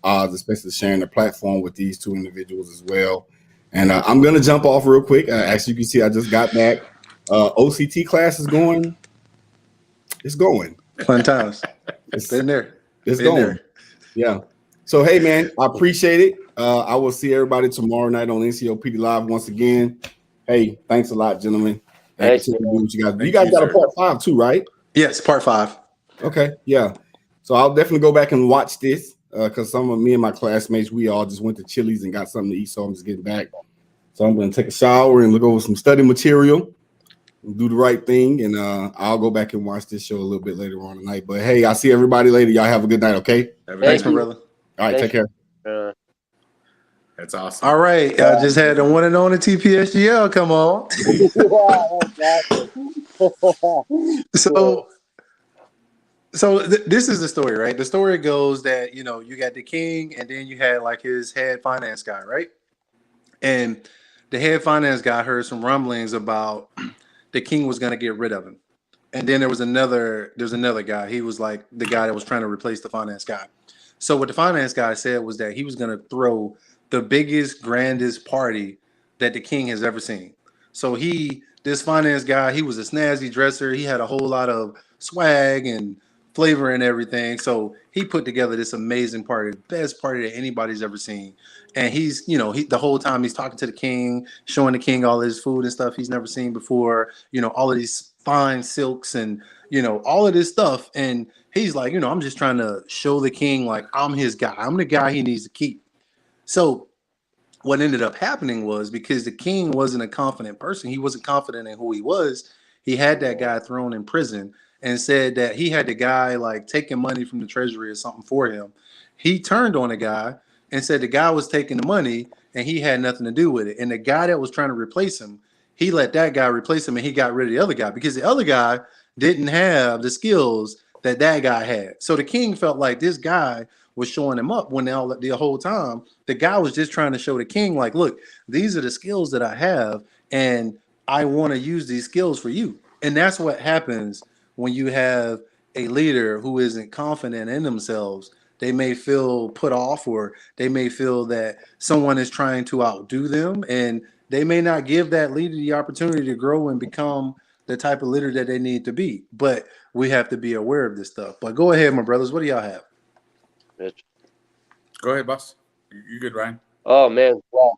Oz, especially sharing the platform with these two individuals as well. And I'm gonna jump off real quick. As you can see, I just got back. OCT class is going. It's going. Fun times. It's Been there. It's Been going. there. Yeah. So hey, man, I appreciate it. I will see everybody tomorrow night on NCOPD Live once again. Hey, thanks a lot, gentlemen. Thanks, And continue to do what you guys. Thank You guys you, got sir. a part 5 too, right? Yes, part 5. Okay, yeah. So I'll definitely go back and watch this because some of me and my classmates, we all just went to Chili's and got something to eat. So I'm just getting back. So I'm going to take a shower and look over some study material, and do the right thing, and I'll go back and watch this show a little bit later on tonight. But hey, I'll see everybody later. Y'all have a good night, okay? Thanks, my brother. All right, take care. That's awesome. All right. I just had the one and only TPSGL come on. This is the story, right? The story goes that, you got the king and then you had like his head finance guy, right? And the head finance guy heard some rumblings about the king was going to get rid of him. And then there's another guy. He was like the guy that was trying to replace the finance guy. So what the finance guy said was that he was going to throw the biggest, grandest party that the king has ever seen. So this finance guy, he was a snazzy dresser. He had a whole lot of swag and flavor and everything. So he put together this amazing party, the best party that anybody's ever seen. And he's, the whole time he's talking to the king, showing the king all his food and stuff he's never seen before, all of these fine silks and, all of this stuff. And he's like, I'm just trying to show the king, like, I'm his guy. I'm the guy he needs to keep. So what ended up happening was, because the king wasn't a confident person, he wasn't confident in who he was, he had that guy thrown in prison and said that he had the guy like taking money from the treasury or something for him. He turned on the guy and said the guy was taking the money and he had nothing to do with it. And the guy that was trying to replace him, he let that guy replace him and he got rid of the other guy because the other guy didn't have the skills that guy had. So the king felt like this guy was showing him up when the whole time the guy was just trying to show the king, like, look, these are the skills that I have and I want to use these skills for you. And that's what happens when you have a leader who isn't confident in themselves. They may feel put off, or they may feel that someone is trying to outdo them, and they may not give that leader the opportunity to grow and become the type of leader that they need to be. But we have to be aware of this stuff. But go ahead, my brothers. What do y'all have? Rich. Go ahead, boss. You good, Ryan? Oh man, wow.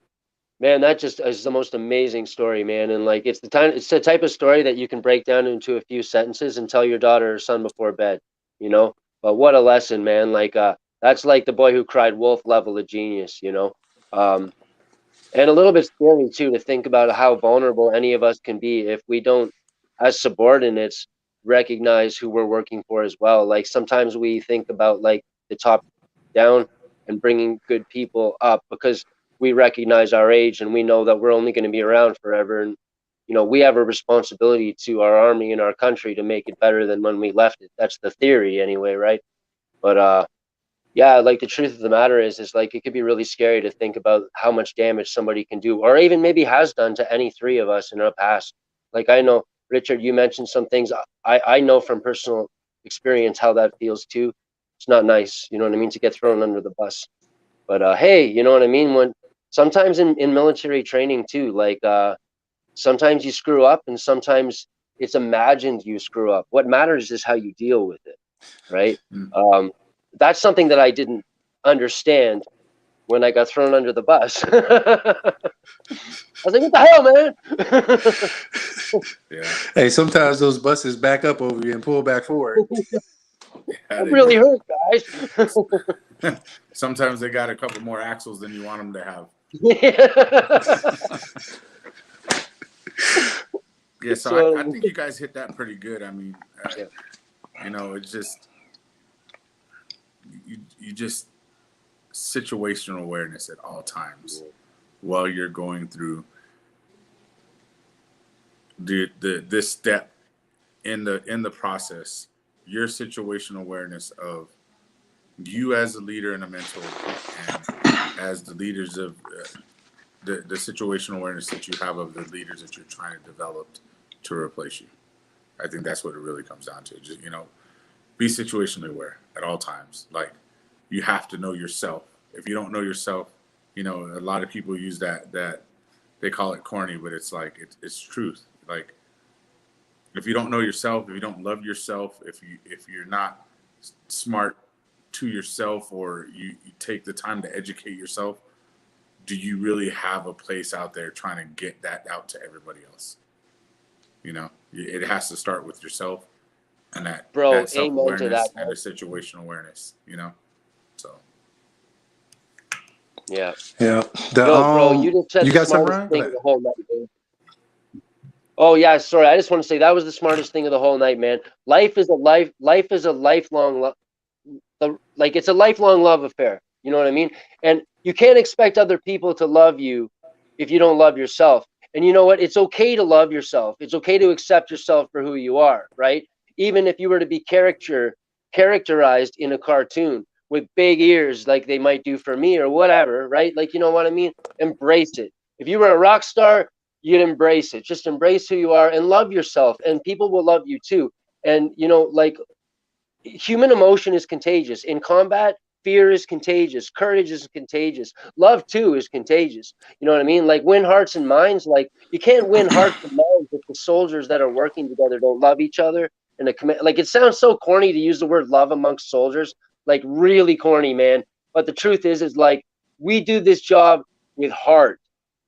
Man, that just is the most amazing story, man. And like it's the type of story that you can break down into a few sentences and tell your daughter or son before bed, But what a lesson, man. Like that's like the boy who cried wolf level of genius, And a little bit scary too to think about how vulnerable any of us can be if we don't, as subordinates, recognize who we're working for as well. Like sometimes we think about like the top down and bringing good people up because we recognize our age and we know that we're only going to be around forever. And we have a responsibility to our army and our country to make it better than when we left it. That's the theory anyway, right? But yeah, like the truth of the matter is like it could be really scary to think about how much damage somebody can do, or even maybe has done to any three of us in our past. Like I know, Richard, you mentioned some things. I know from personal experience how that feels too. It's not nice, you know what I mean, to get thrown under the bus. But hey, you know what I mean? When sometimes in military training too, like sometimes you screw up and sometimes it's imagined you screw up. What matters is how you deal with it, right? That's something that I didn't understand when I got thrown under the bus. I was like, what the hell, man? Yeah. Hey, sometimes those buses back up over you and pull back forward. That really hurt, guys. Sometimes they got a couple more axles than you want them to have. Yeah, so I think you guys hit that pretty good. I mean, it's just you just situational awareness at all times while you're going through this step in the process. Your situational awareness of you as a leader and a mentor, and as the leaders of the situational awareness that you have of the leaders that you're trying to develop to replace you. I think that's what it really comes down to. Just be situationally aware at all times. Like you have to know yourself. If you don't know yourself, a lot of people use that they call it corny, but it's like it's truth. Like if you don't know yourself, if you don't love yourself, if you're not smart to yourself, or you take the time to educate yourself, do you really have a place out there trying to get that out to everybody else? It has to start with yourself and that self-awareness and the situational awareness, so. Yeah. Bro, you just said you the got smartest thing of the whole night, man. Oh yeah, sorry. I just want to say that was the smartest thing of the whole night, man. Life is a lifelong like it's a lifelong love affair. You know what I mean? And you can't expect other people to love you if you don't love yourself. And you know what? It's okay to love yourself. It's okay to accept yourself for who you are, right? Even if you were to be characterized in a cartoon with big ears like they might do for me or whatever, right? Like, you know what I mean? Embrace it. If you were a rock star, you'd embrace it. Just embrace who you are and love yourself, and people will love you too. And like human emotion is contagious. In combat, fear is contagious. Courage is contagious. Love too is contagious. You know what I mean? Like win hearts and minds. Like you can't win hearts and minds if the soldiers that are working together don't love each other. And like it sounds so corny to use the word love amongst soldiers, like really corny, man. But the truth is like we do this job with heart.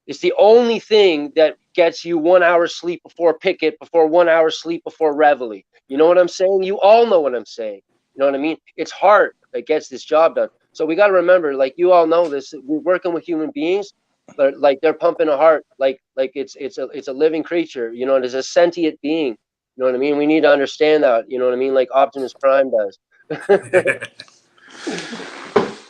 It's the only thing that gets you 1 hour sleep before picket, before 1 hour sleep before reveille. You know what I'm saying? You all know what I'm saying. You know what I mean? It's heart that gets this job done. So we got to remember, like you all know this, we're working with human beings, but like they're pumping a heart, like it's a living creature. It is a sentient being. You know what I mean? We need to understand that. You know what I mean? Like Optimus Prime does.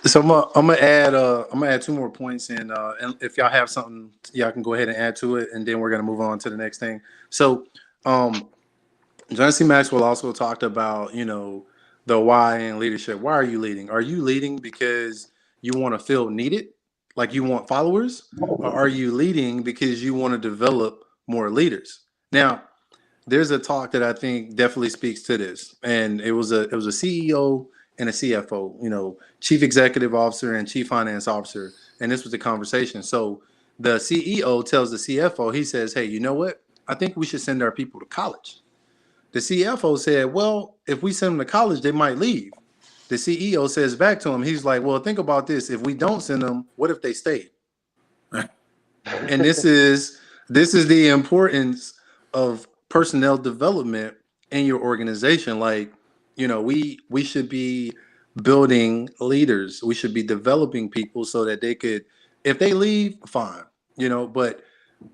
So I'm gonna add 2 more points, and if y'all have something, y'all can go ahead and add to it, and then we're gonna move on to the next thing. So, John C. Maxwell also talked about the why in leadership. Why are you leading? Are you leading because you want to feel needed, like you want followers, or are you leading because you want to develop more leaders? Now, there's a talk that I think definitely speaks to this, and it was a CEO and a CFO, chief executive officer and chief finance officer, and this was the conversation. So the CEO tells the CFO, he says, "Hey, you know what? I think we should send our people to college." The CFO said, "Well, if we send them to college, they might leave." The CEO says back to him, he's like, "Well, think about this. If we don't send them, what if they stayed?" And this is the importance of personnel development in your organization. Like, we should be building leaders. We should be developing people so that they could, if they leave, fine. you know, but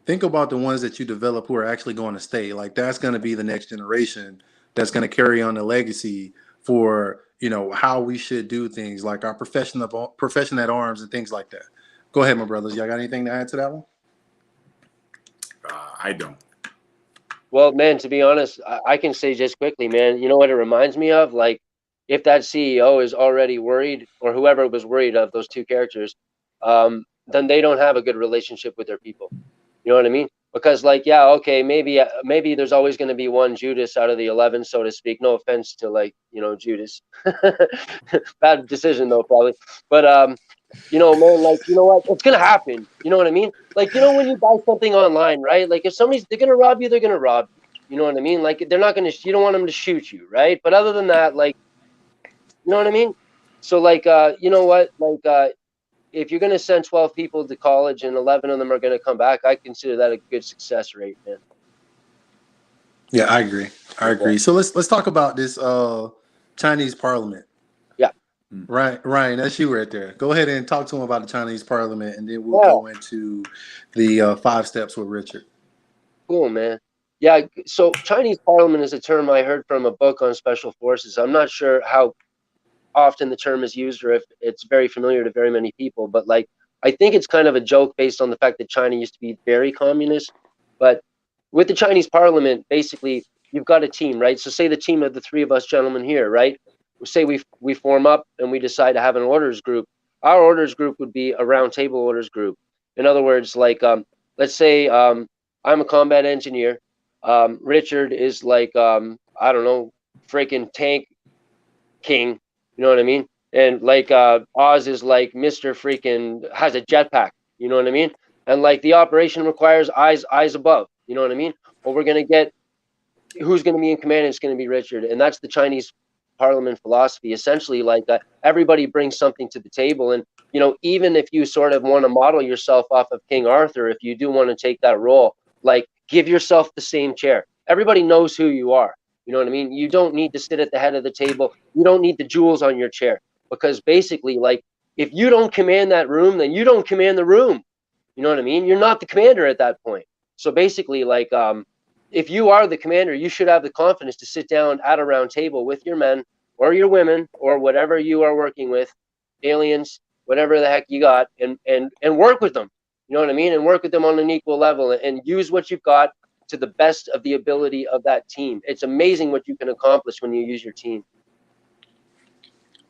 think about the ones that you develop who are actually going to stay. Like that's going to be the next generation that's going to carry on the legacy for, you know, how we should do things, like our profession at arms and things like that. Go ahead, my brothers. Y'all got anything to add to that one? I don't. Well, man, to be honest, I can say just quickly, man, you know what it reminds me of? Like, if that CEO is already worried, or whoever was worried of those two characters, then they don't have a good relationship with their people. You know what I mean? Because, like, yeah, okay, maybe there's always going to be one Judas out of the 11, so to speak. No offense to, like, you know, Judas. Bad decision though, probably. But you know, man, like, you know what? It's gonna happen. You know what I mean? Like, you know, when you buy something online, right? Like, if they're gonna rob you, they're gonna rob you. You know what I mean? Like, they're not gonna. You don't want them to shoot you, right? But other than that, like, you know what I mean? So, like, you know what? Like, if you're gonna send 12 people to college and 11 of them are gonna come back, I consider that a good success rate, man. Yeah, I agree. I agree. So let's talk about this Chinese parliament. Yeah. Ryan, that's you right there. Go ahead and talk to him about the Chinese parliament, and then we'll Yeah. go into the 5 steps with Richard. Cool, man. Yeah. So Chinese parliament is a term I heard from a book on special forces. I'm not sure how often the term is used or if it's very familiar to very many people, but like, I think it's kind of a joke based on the fact that China used to be very communist. But with the Chinese parliament, basically, you've got a team, right? So say the team of the three of us gentlemen here, right? Say we form up and we decide to have an orders group. Our orders group would be a round table orders group. In other words, like, let's say I'm a combat engineer. Richard is like, I don't know, freaking tank king. You know what I mean? And like, Oz is like Mr. Freaking has a jetpack. You know what I mean? And like the operation requires eyes above. You know what I mean? Well, we're gonna get who's going to be in command. It's going to be Richard, and that's the Chinese parliament philosophy. Essentially, like, everybody brings something to the table, and you know, even if you sort of want to model yourself off of King Arthur, if you do want to take that role, like, give yourself the same chair. Everybody knows who you are. You know what I mean? You don't need to sit at the head of the table. You don't need the jewels on your chair, because basically, like, if you don't command that room, then you don't command the room. You know what I mean? You're not the commander at that point. So basically, like, if you are the commander, you should have the confidence to sit down at a round table with your men or your women or whatever you are working with, aliens, whatever the heck you got, and work with them. You know what I mean? And work with them on an equal level and use what you've got to the best of the ability of that team. It's amazing what you can accomplish when you use your team.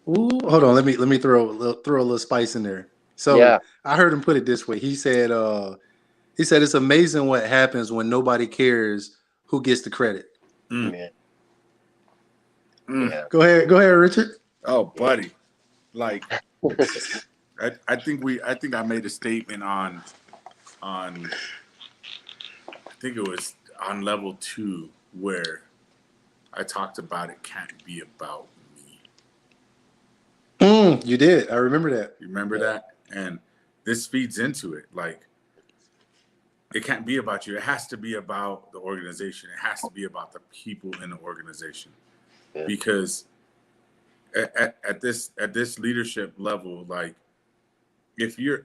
Ooh, hold on. Let me throw a little spice in there. So Yeah. I heard him put it this way. He said it's amazing what happens when nobody cares who gets the credit. Yeah. Yeah. Go ahead, Richard. Oh, buddy. Like, I think I made a statement on I think it was on level 2 where I talked about it can't be about me. You did. I remember that. You remember that? And this feeds into it. Like, it can't be about you. It has to be about the organization. It has to be about the people in the organization. Yeah. Because at this leadership level, like, if you're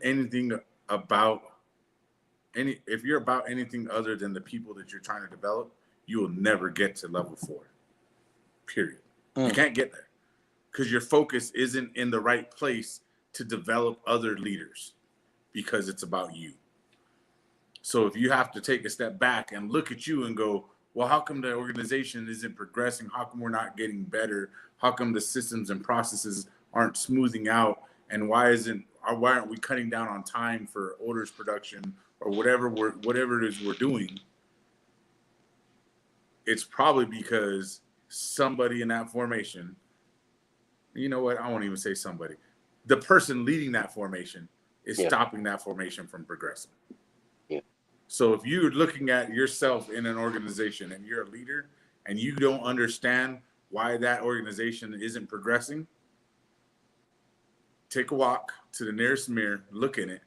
about anything other than the people that you're trying to develop, you will never get to level 4. Period. You can't get there because your focus isn't in the right place to develop other leaders because it's about you. So if you have to take a step back and look at you and go, well, how come the organization isn't progressing? How come we're not getting better? How come the systems and processes aren't smoothing out? And why aren't we cutting down on time for orders production or whatever it is we're doing? It's probably because somebody in that formation, you know what? I won't even say somebody. The person leading that formation is stopping that formation from progressing. Yeah. So if you're looking at yourself in an organization and you're a leader and you don't understand why that organization isn't progressing, take a walk to the nearest mirror, look in it,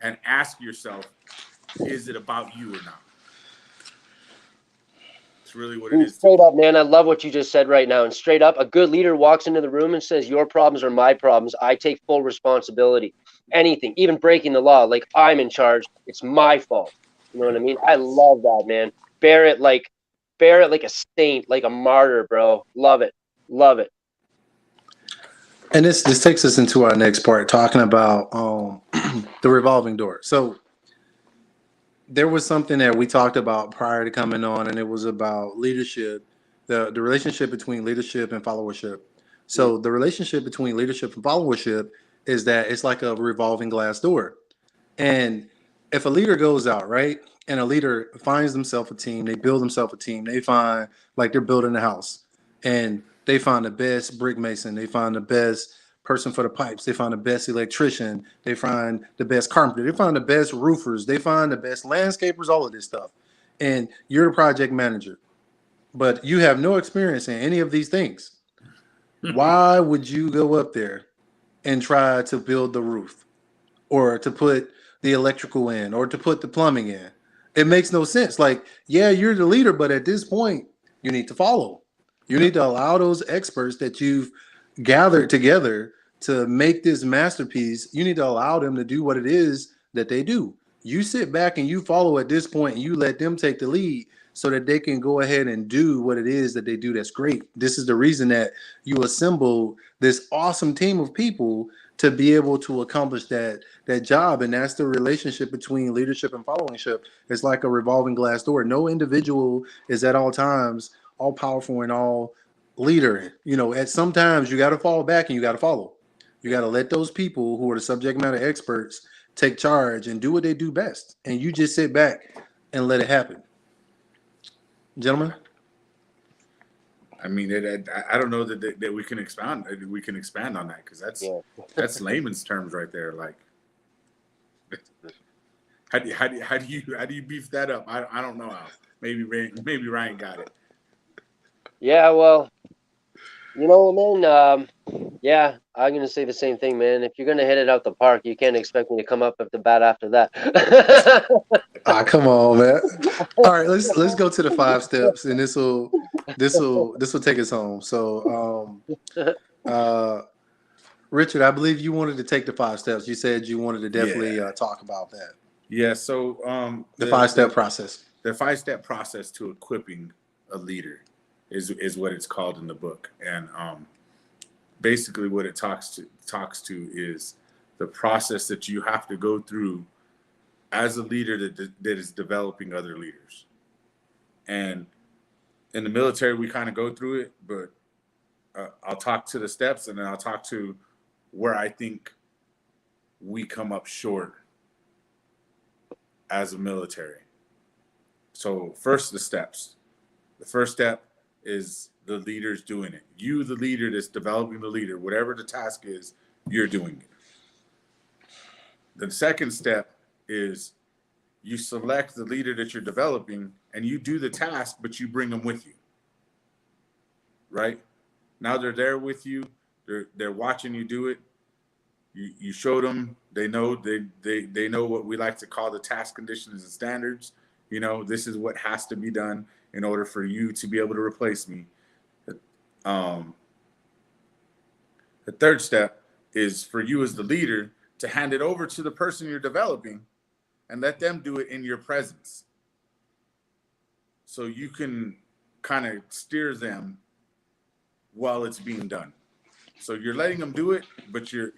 and ask yourself, is it about you or not? It's really what it is. Straight up, man, I love what you just said right now. And straight up, a good leader walks into the room and says, your problems are my problems. I take full responsibility. anything, even breaking the law. Like, I'm in charge. It's my fault. You know what I mean? I love that, man. Bear it like a saint, like a martyr, bro. Love it. Love it. And this takes us into our next part, talking about the revolving door. So there was something that we talked about prior to coming on, and it was about leadership, the relationship between leadership and followership. So the relationship between leadership and followership is that it's like a revolving glass door. And if a leader goes out, right, and a leader finds themselves a team, they build themselves a team, they find like they're building a house, and they find the best brick mason, they find the best person for the pipes, they find the best electrician, they find the best carpenter, they find the best roofers, they find the best landscapers, all of this stuff. And you're the project manager, but you have no experience in any of these things. Why would you go up there and try to build the roof, or to put the electrical in, or to put the plumbing in? It makes no sense. Like, yeah, you're the leader, but at this point, you need to follow. You need to allow those experts that you've gathered together to make this masterpiece. You need to allow them to do what it is that they do. You sit back and you follow at this point, and you let them take the lead so that they can go ahead and do what it is that they do that's great. This is the reason that you assemble this awesome team of people to be able to accomplish that job. And that's the relationship between leadership and followership. It's like a revolving glass door. No individual is at all times all powerful and all leader. You know, at sometimes you got to fall back and you got to follow. You got to let those people who are the subject matter experts take charge and do what they do best, and you just sit back and let it happen. Gentlemen. I mean, I don't know that we can expound. We can expand on that, because that's layman's terms right there. Like, how do you beef that up? I don't know how. Maybe Ryan got it. Yeah, well, you know, man, yeah, I'm gonna say the same thing, man. If you're gonna hit it out the park, you can't expect me to come up with the bat after that. Ah, come on, man. All right, let's go to the 5 steps, and this will take us home. So, Richard, I believe you wanted to take the 5 steps. You said you wanted to definitely talk about that. Yeah. So the 5-step process. The 5-step process to equipping a leader is what it's called in the book, and basically what it talks to is the process that you have to go through as a leader that is developing other leaders. And in the military, we kind of go through it, but I'll talk to the steps, and then I'll talk to where I think we come up short as a military. So first, the steps. The first step is the leader's doing it. You, the leader that's developing the leader, whatever the task is, you're doing it. The second step is you select the leader that you're developing, and you do the task, but you bring them with you. Right? Now they're there with you. They're watching you do it. You showed them. They know they know what we like to call the task conditions and standards. You know, this is what has to be done in order for you to be able to replace me. The third step is for you as the leader to hand it over to the person you're developing and let them do it in your presence. So you can kind of steer them while it's being done. So you're letting them do it, but you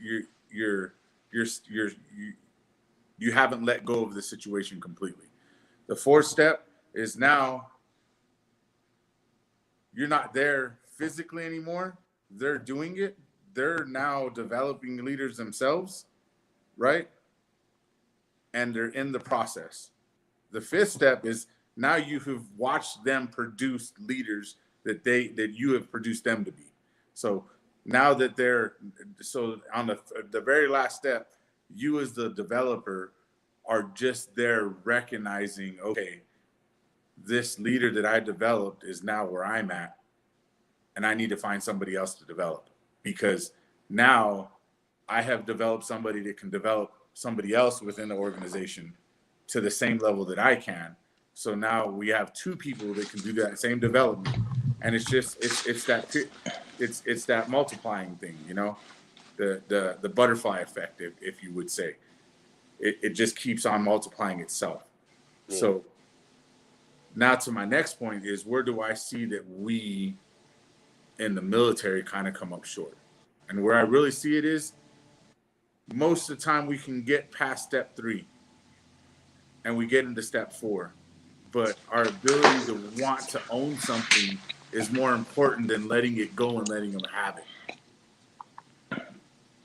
haven't let go of the situation completely. The fourth step is now you're not there physically anymore. They're doing it. They're now developing leaders themselves, right? And they're in the process. The fifth step is now you have watched them produce leaders that you have produced them to be. So now that on the very last step, you as the developer are just there recognizing, okay, this leader that I developed is now where I'm at, and I need to find somebody else to develop, because now I have developed somebody that can develop somebody else within the organization to the same level that I can. So now we have two people that can do that same development, and it's that multiplying thing, you know. the butterfly effect, if you would say. It just keeps on multiplying itself. Yeah. So now to my next point is, where do I see that we in the military kind of come up short? And where I really see it is, most of the time we can get past step 3 and we get into step 4, but our ability to want to own something is more important than letting it go and letting them have it.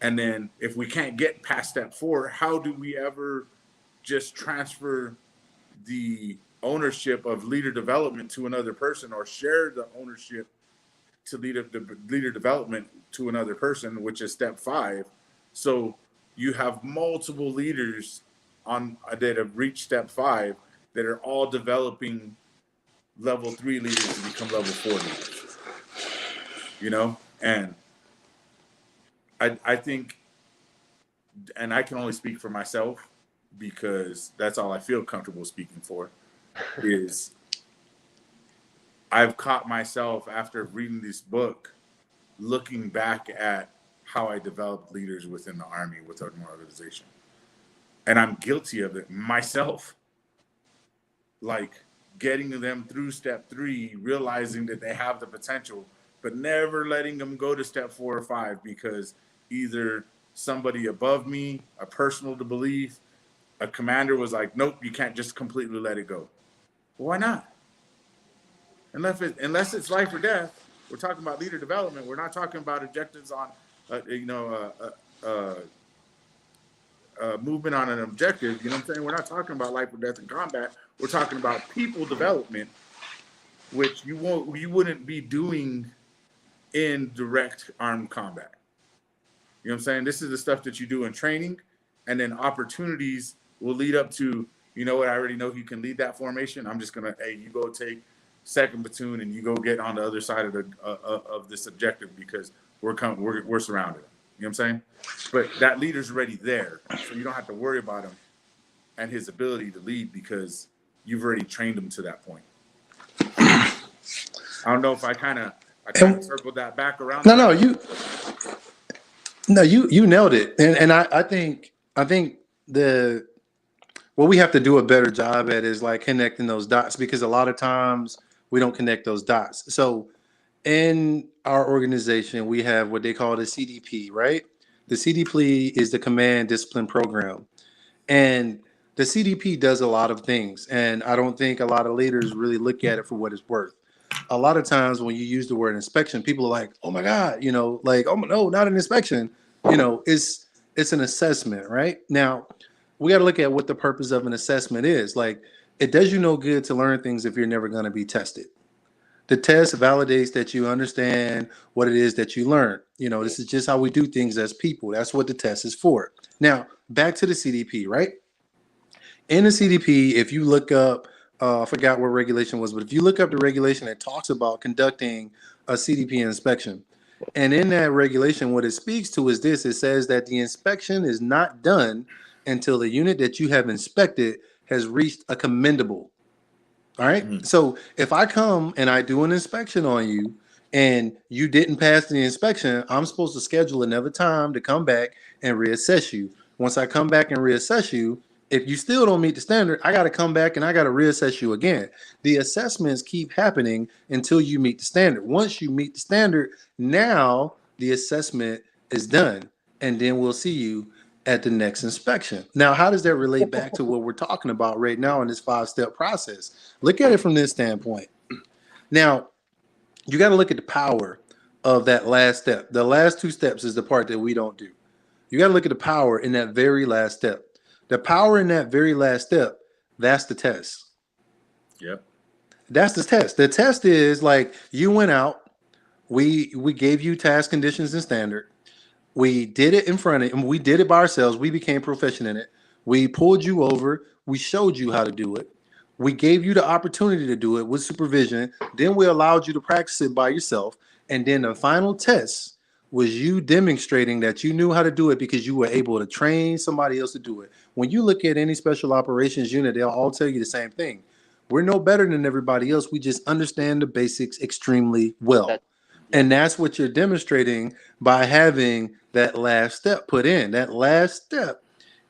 And then if we can't get past step 4, how do we ever just transfer the ownership of leader development to another person, or share the ownership to leader development to another person, which is step 5? So you have multiple leaders that have reached step 5 that are all developing level 3 leaders to become level 4 leaders. You know, and I think, and I can only speak for myself because that's all I feel comfortable speaking for, is I've caught myself after reading this book looking back at how I developed leaders within the Army, within my organization. And I'm guilty of it myself. Like getting them through step 3, realizing that they have the potential, but never letting them go to step 4 or 5 because either somebody above me, a personal belief, a commander was like, nope, you can't just completely let it go. Well, why not? Unless it's life or death. We're talking about leader development. We're not talking about objectives on, movement on an objective. You know what I'm saying? We're not talking about life or death in combat. We're talking about people development, which you wouldn't be doing in direct armed combat. You know what I'm saying? This is the stuff that you do in training, and then opportunities will lead up to, you know what, I already know you can lead that formation. I'm just gonna, hey, you go take 2nd platoon and you go get on the other side of this objective because we're surrounded. You know what I'm saying? But that leader's already there, so you don't have to worry about him and his ability to lead because you've already trained him to that point. I don't know if I kind of circled that back around. No, you nailed it, and I think what we have to do a better job at is like connecting those dots, because a lot of times we don't connect those dots. So in our organization, we have what they call the CDP, right? The CDP is the Command Discipline Program. And the CDP does a lot of things. And I don't think a lot of leaders really look at it for what it's worth. A lot of times when you use the word inspection, people are like, oh my God, like, oh no, not an inspection. It's an assessment, right? Now, we got to look at what the purpose of an assessment is. Like, it does you no good to learn things if you're never going to be tested. The test validates that you understand what it is that you learn. This is just how we do things as people. That's what the test is for. Now, back to the CDP, right? In the CDP, if you look up, I forgot what regulation was, but if you look up the regulation, it talks about conducting a CDP inspection. And in that regulation, what it speaks to is this. It says that the inspection is not done until the unit that you have inspected has reached a commendable. All right. Mm-hmm. So if I come and I do an inspection on you and you didn't pass the inspection, I'm supposed to schedule another time to come back and reassess you. Once I come back and reassess you, if you still don't meet the standard, I got to come back and I got to reassess you again. The assessments keep happening until you meet the standard. Once you meet the standard, now the assessment is done, and then we'll see you at the next inspection. Now, how does that relate back to what we're talking about right now in this 5-step process? Look at it from this standpoint. Now, you got to look at the power of that last step. The last 2 steps is the part that we don't do. You got to look at the power in that very last step. The power in that very last step, that's the test. Yep. That's the test. The test is like, you went out, we gave you task conditions and standard. We did it in front of, and we did it by ourselves. We became proficient in it. We pulled you over. We showed you how to do it. We gave you the opportunity to do it with supervision. Then we allowed you to practice it by yourself. And then the final test was you demonstrating that you knew how to do it because you were able to train somebody else to do it. When you look at any special operations unit, they'll all tell you the same thing. We're no better than everybody else. We just understand the basics extremely well. And that's what you're demonstrating by having that last step put in. That last step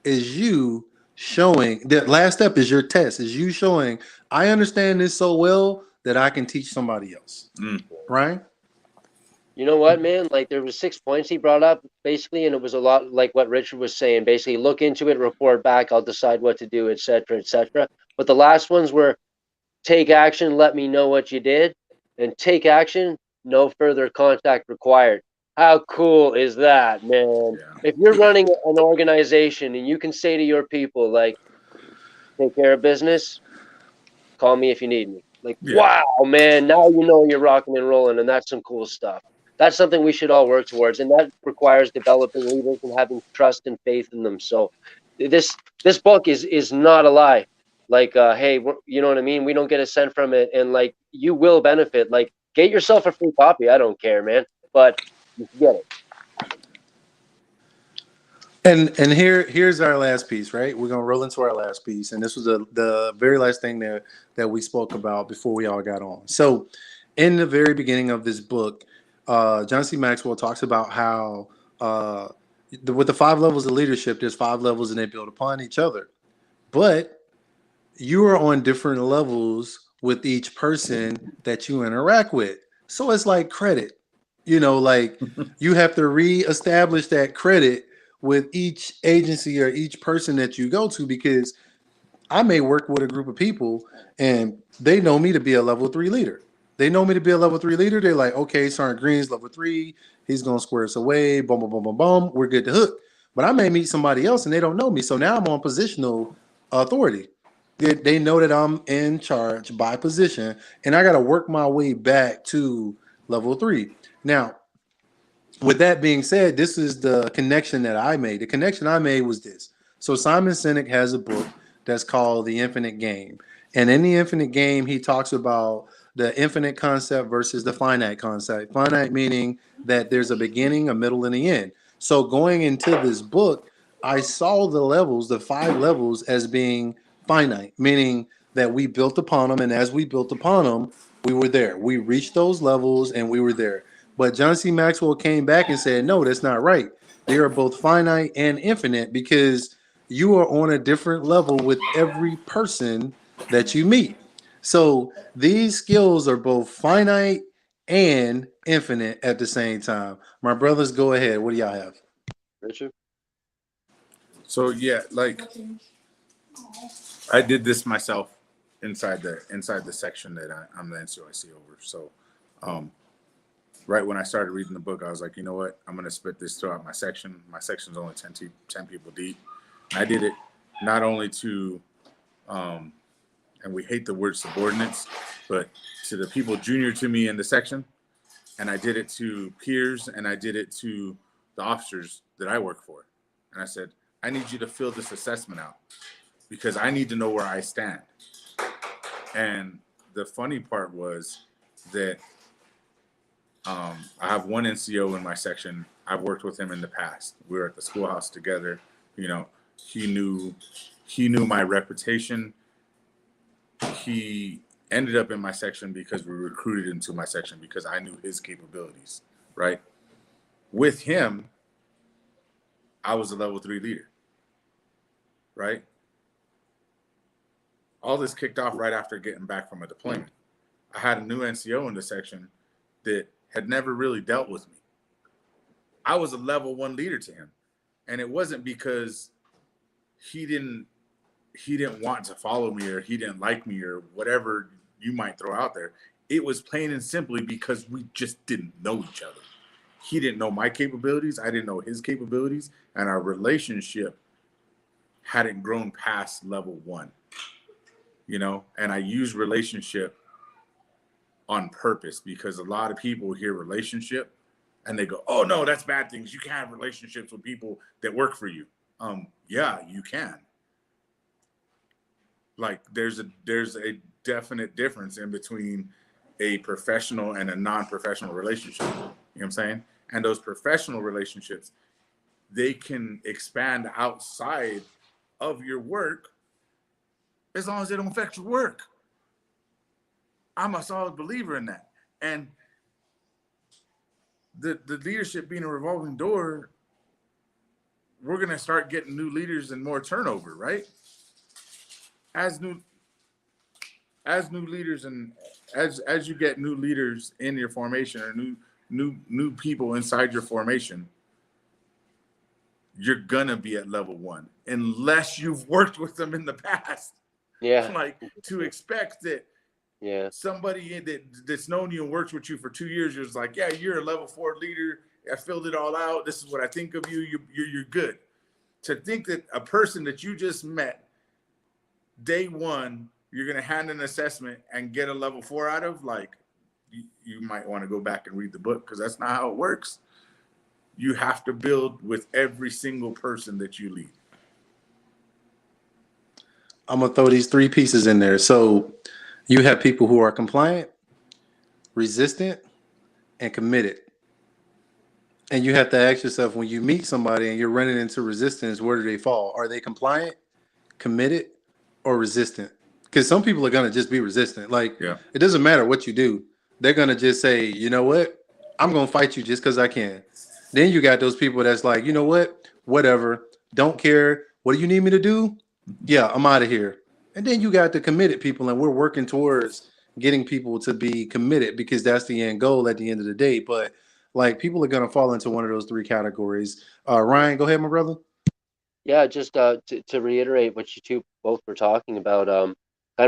is you showing, that last step is your test, is you showing, I understand this so well that I can teach somebody else. Right? You know what, man? Like there was 6 points he brought up basically, and it was a lot like what Richard was saying. Basically, look into it, report back. I'll decide what to do, etc., etc. But the last ones were take action, let me know what you did, and take action, no further contact required. How cool is that, man? Yeah. If you're running an organization and you can say to your people, like, take care of business, call me if you need me. Like, Yeah. wow, man, now you know you're rocking and rolling, and that's some cool stuff. That's something we should all work towards, and that requires developing leaders and having trust and faith in them. So, this book is not a lie. Like, hey, you know what I mean? We don't get a cent from it, and like, you will benefit. Like, get yourself a free copy. I don't care, man, but you can get it. And here's our last piece, right? We're gonna roll into our last piece, and this was the very last thing that we spoke about before we all got on. So, in the very beginning of this book, John C. Maxwell talks about how with the 5 levels of leadership, there's 5 levels, and they build upon each other. But you are on different levels with each person that you interact with. So it's like credit. Like you have to reestablish that credit with each agency or each person that you go to, because I may work with a group of people and they know me to be a level 3 leader. They know me to be a level 3 leader. They're like, okay, Sergeant Green's level 3. He's going to square us away. Boom, boom, boom, boom, boom. We're good to hook. But I may meet somebody else and they don't know me. So now I'm on positional authority. They know that I'm in charge by position, and I got to work my way back to level 3. Now, with that being said, this is the connection that I made. The connection I made was this. So Simon Sinek has a book that's called The Infinite Game. And in The Infinite Game, he talks about the infinite concept versus the finite concept. Finite meaning that there's a beginning, a middle, and the end. So going into this book, I saw the levels, the 5 levels, as being finite, meaning that we built upon them. And as we built upon them, we were there. We reached those levels and we were there. But John C. Maxwell came back and said, no, that's not right. They are both finite and infinite, because you are on a different level with every person that you meet. So these skills are both finite and infinite at the same time. My brothers, go ahead. What do y'all have? Richard? So yeah, like I did this myself inside the section that I'm the NCOIC over. So right when I started reading the book, I was like, you know what? I'm going to split this throughout my section. My section's only 10 people deep. I did it not only to, and we hate the word subordinates, but to the people junior to me in the section. And I did it to peers, and I did it to the officers that I work for. And I said, I need you to fill this assessment out because I need to know where I stand. And the funny part was that I have one NCO in my section. I've worked with him in the past. We were at the schoolhouse together. You know, he knew my reputation. He ended up in my section because we recruited into my section because I knew his capabilities, right? With him, I was a level 3 leader, right? All this kicked off right after getting back from a deployment. I had a new NCO in the section that had never really dealt with me. I was a level 1 leader to him. And it wasn't because he didn't want to follow me or he didn't like me or whatever you might throw out there. It was plain and simply because we just didn't know each other. He didn't know my capabilities. I didn't know his capabilities. And our relationship hadn't grown past level 1, you know? And I use relationship on purpose because a lot of people hear relationship and they go, oh no, that's bad things. You can't have relationships with people that work for you. Yeah, you can. Like there's a definite difference in between a professional and a non-professional relationship. You know what I'm saying? And those professional relationships, they can expand outside of your work as long as they don't affect your work. I'm a solid believer in that. And the leadership being a revolving door, we're going to start getting new leaders and more turnover, right? As new leaders, and as you get new leaders in your formation, or new people inside your formation, you're gonna be at level 1 unless you've worked with them in the past. Yeah. Like, to expect that somebody that's known you and worked with you for 2 years is like, yeah, you're a level 4 leader, I filled it all out, this is what I think of you, you're good. To think that a person that you just met day 1, you're going to hand an assessment and get a level 4 out of, like, you might want to go back and read the book, because that's not how it works. You have to build with every single person that you lead. I'm going to throw these 3 pieces in there. So you have people who are compliant, resistant, and committed. And you have to ask yourself, when you meet somebody and you're running into resistance, where do they fall? Are they compliant, committed, or resistant? Because some people are going to just be resistant. Like, It doesn't matter what you do. They're going to just say, you know what? I'm going to fight you just because I can. Then you got those people that's like, you know what? Whatever. Don't care. What do you need me to do? Yeah, I'm out of here. And then you got the committed people, and we're working towards getting people to be committed, because that's the end goal at the end of the day. But like, people are going to fall into one of those 3 categories. Ryan, go ahead, my brother. Yeah, just to reiterate what you two both were talking about, kind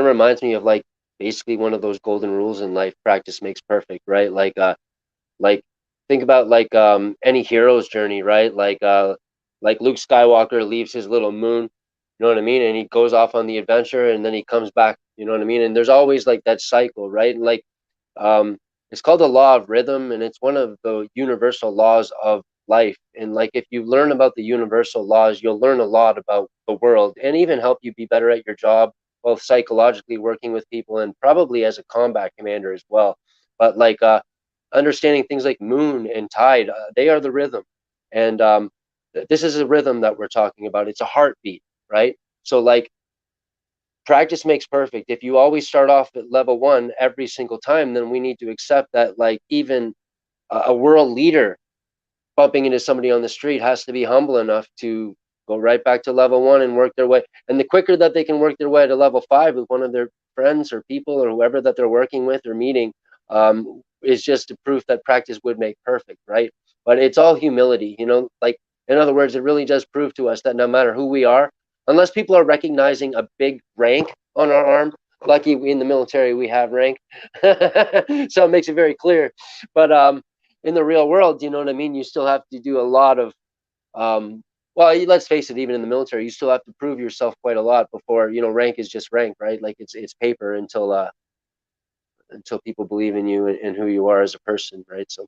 of reminds me of, like, basically one of those golden rules in life: practice makes perfect, right? Like think about, like, any hero's journey, right? Like Luke Skywalker leaves his little moon, you know what I mean, and he goes off on the adventure, and then he comes back, you know what I mean, and there's always, like, that cycle, right? And, like, um, it's called the law of rhythm, and it's one of the universal laws of life. And, like, if you learn about the universal laws, you'll learn a lot about the world, and even help you be better at your job, both psychologically, working with people, and probably as a combat commander as well. But, like, understanding things like moon and tide, they are the rhythm. And this is a rhythm that we're talking about. It's a heartbeat, right? So, like, practice makes perfect. If you always start off at level 1 every single time, then we need to accept that, like, even a world leader bumping into somebody on the street has to be humble enough to go right back to level 1 and work their way. And the quicker that they can work their way to level 5 with one of their friends or people or whoever that they're working with or meeting, is just a proof that practice would make perfect, right? But it's all humility, you know, like, in other words, it really does prove to us that no matter who we are, unless people are recognizing a big rank on our arm, lucky in the military we have rank, so it makes it very clear. But in the real world, you know what I mean, you still have to do a lot of, well, let's face it, even in the military, you still have to prove yourself quite a lot before, you know, rank is just rank, right? Like, it's paper until people believe in you and who you are as a person, right? So,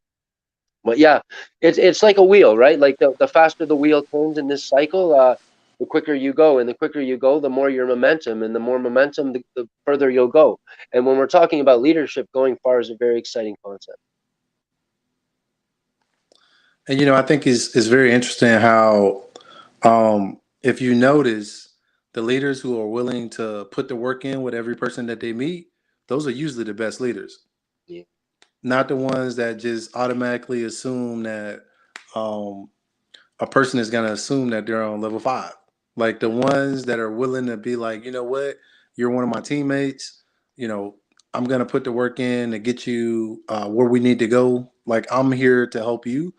but yeah, it's like a wheel, right? Like, the faster the wheel turns in this cycle, the quicker you go, and the quicker you go, the more your momentum, and the more momentum, the further you'll go. And when we're talking about leadership, going far is a very exciting concept. And I think it's very interesting how, if you notice, the leaders who are willing to put the work in with every person that they meet, those are usually the best leaders. Yeah. Not the ones that just automatically assume that a person is going to assume that they're on level 5. Like, the ones that are willing to be like, you know what, you're one of my teammates. I'm going to put the work in to get you where we need to go. Like, I'm here to help you.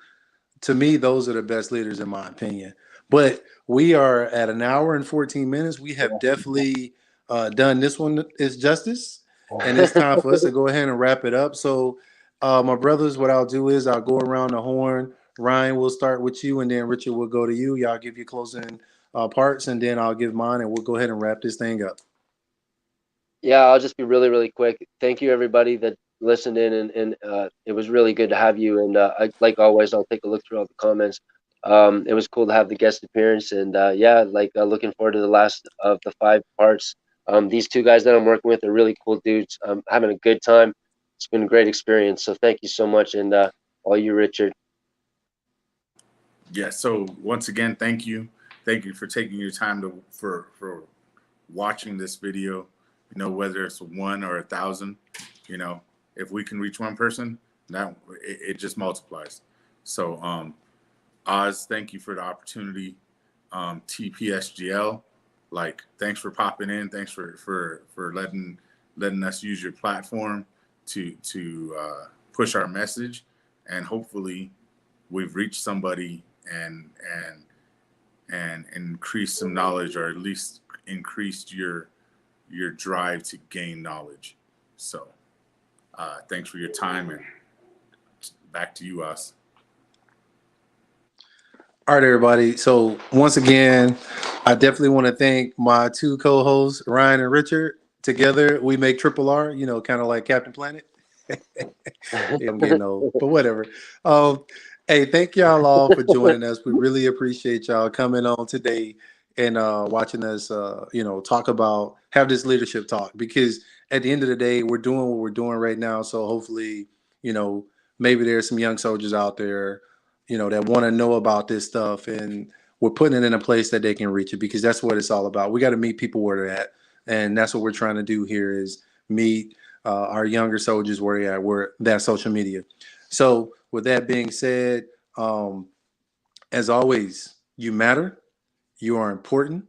To me, those are the best leaders, in my opinion. But we are at an hour and 14 minutes. We have definitely done this one is justice, and it's time for us to go ahead and wrap it up. So, my brothers, what I'll do is I'll go around the horn. Ryan, we'll start with you, and then Richard will go to you. Y'all give your closing parts, and then I'll give mine, and we'll go ahead and wrap this thing up. Yeah, I'll just be really, really quick. Thank you, everybody that listened in, and it was really good to have you. And like always, I'll take a look through all the comments. It was cool to have the guest appearance, and yeah, like, looking forward to the last of the 5 parts. These 2 guys that I'm working with are really cool dudes. I'm having a good time. It's been a great experience. So thank you so much, and all you, Richard. Yeah. So once again, thank you for taking your time for watching this video. Whether it's 1 or 1,000, if we can reach one person, that it just multiplies. So, Oz, thank you for the opportunity. TPSGL, like, thanks for popping in. Thanks for letting us use your platform to push our message, and hopefully we've reached somebody and increased some knowledge, or at least increased your drive to gain knowledge. So, thanks for your time, and back to you, Oz. All right, everybody. So once again, I definitely want to thank my two co-hosts, Ryan and Richard. Together, we make Triple R. You know, kind of like Captain Planet. Yeah, I'm getting old, but whatever. Um, hey, thank y'all all for joining us. We really appreciate y'all coming on today and watching us. Talk about have this leadership talk, because at the end of the day, we're doing what we're doing right now. So hopefully, maybe there's some young soldiers out there, that want to know about this stuff, and we're putting it in a place that they can reach it, because that's what it's all about. We got to meet people where they're at, and that's what we're trying to do here is meet our younger soldiers where they are, where that social media. So with that being said, as always, you matter, you are important,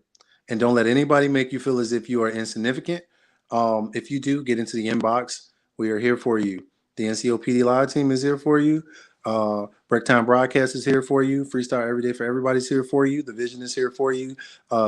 and don't let anybody make you feel as if you are insignificant. If you do, get into the inbox. We are here for you. The NCOPD Live team is here for you. Break Time Broadcast is here for you. Freestyle Every Day for Everybody's here for you. The Vision is here for you.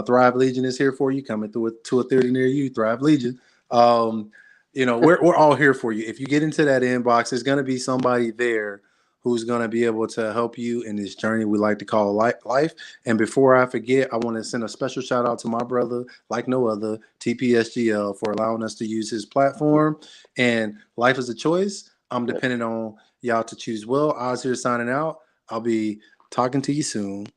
Thrive Legion is here for you. Coming through to a theater near you. Thrive Legion. We're all here for you. If you get into that inbox, there's going to be somebody there who's going to be able to help you in this journey we like to call life. And before I forget, I want to send a special shout out to my brother, like no other, TPSGL, for allowing us to use his platform. And life is a choice. I'm depending on y'all to choose well. Oz here signing out. I'll be talking to you soon.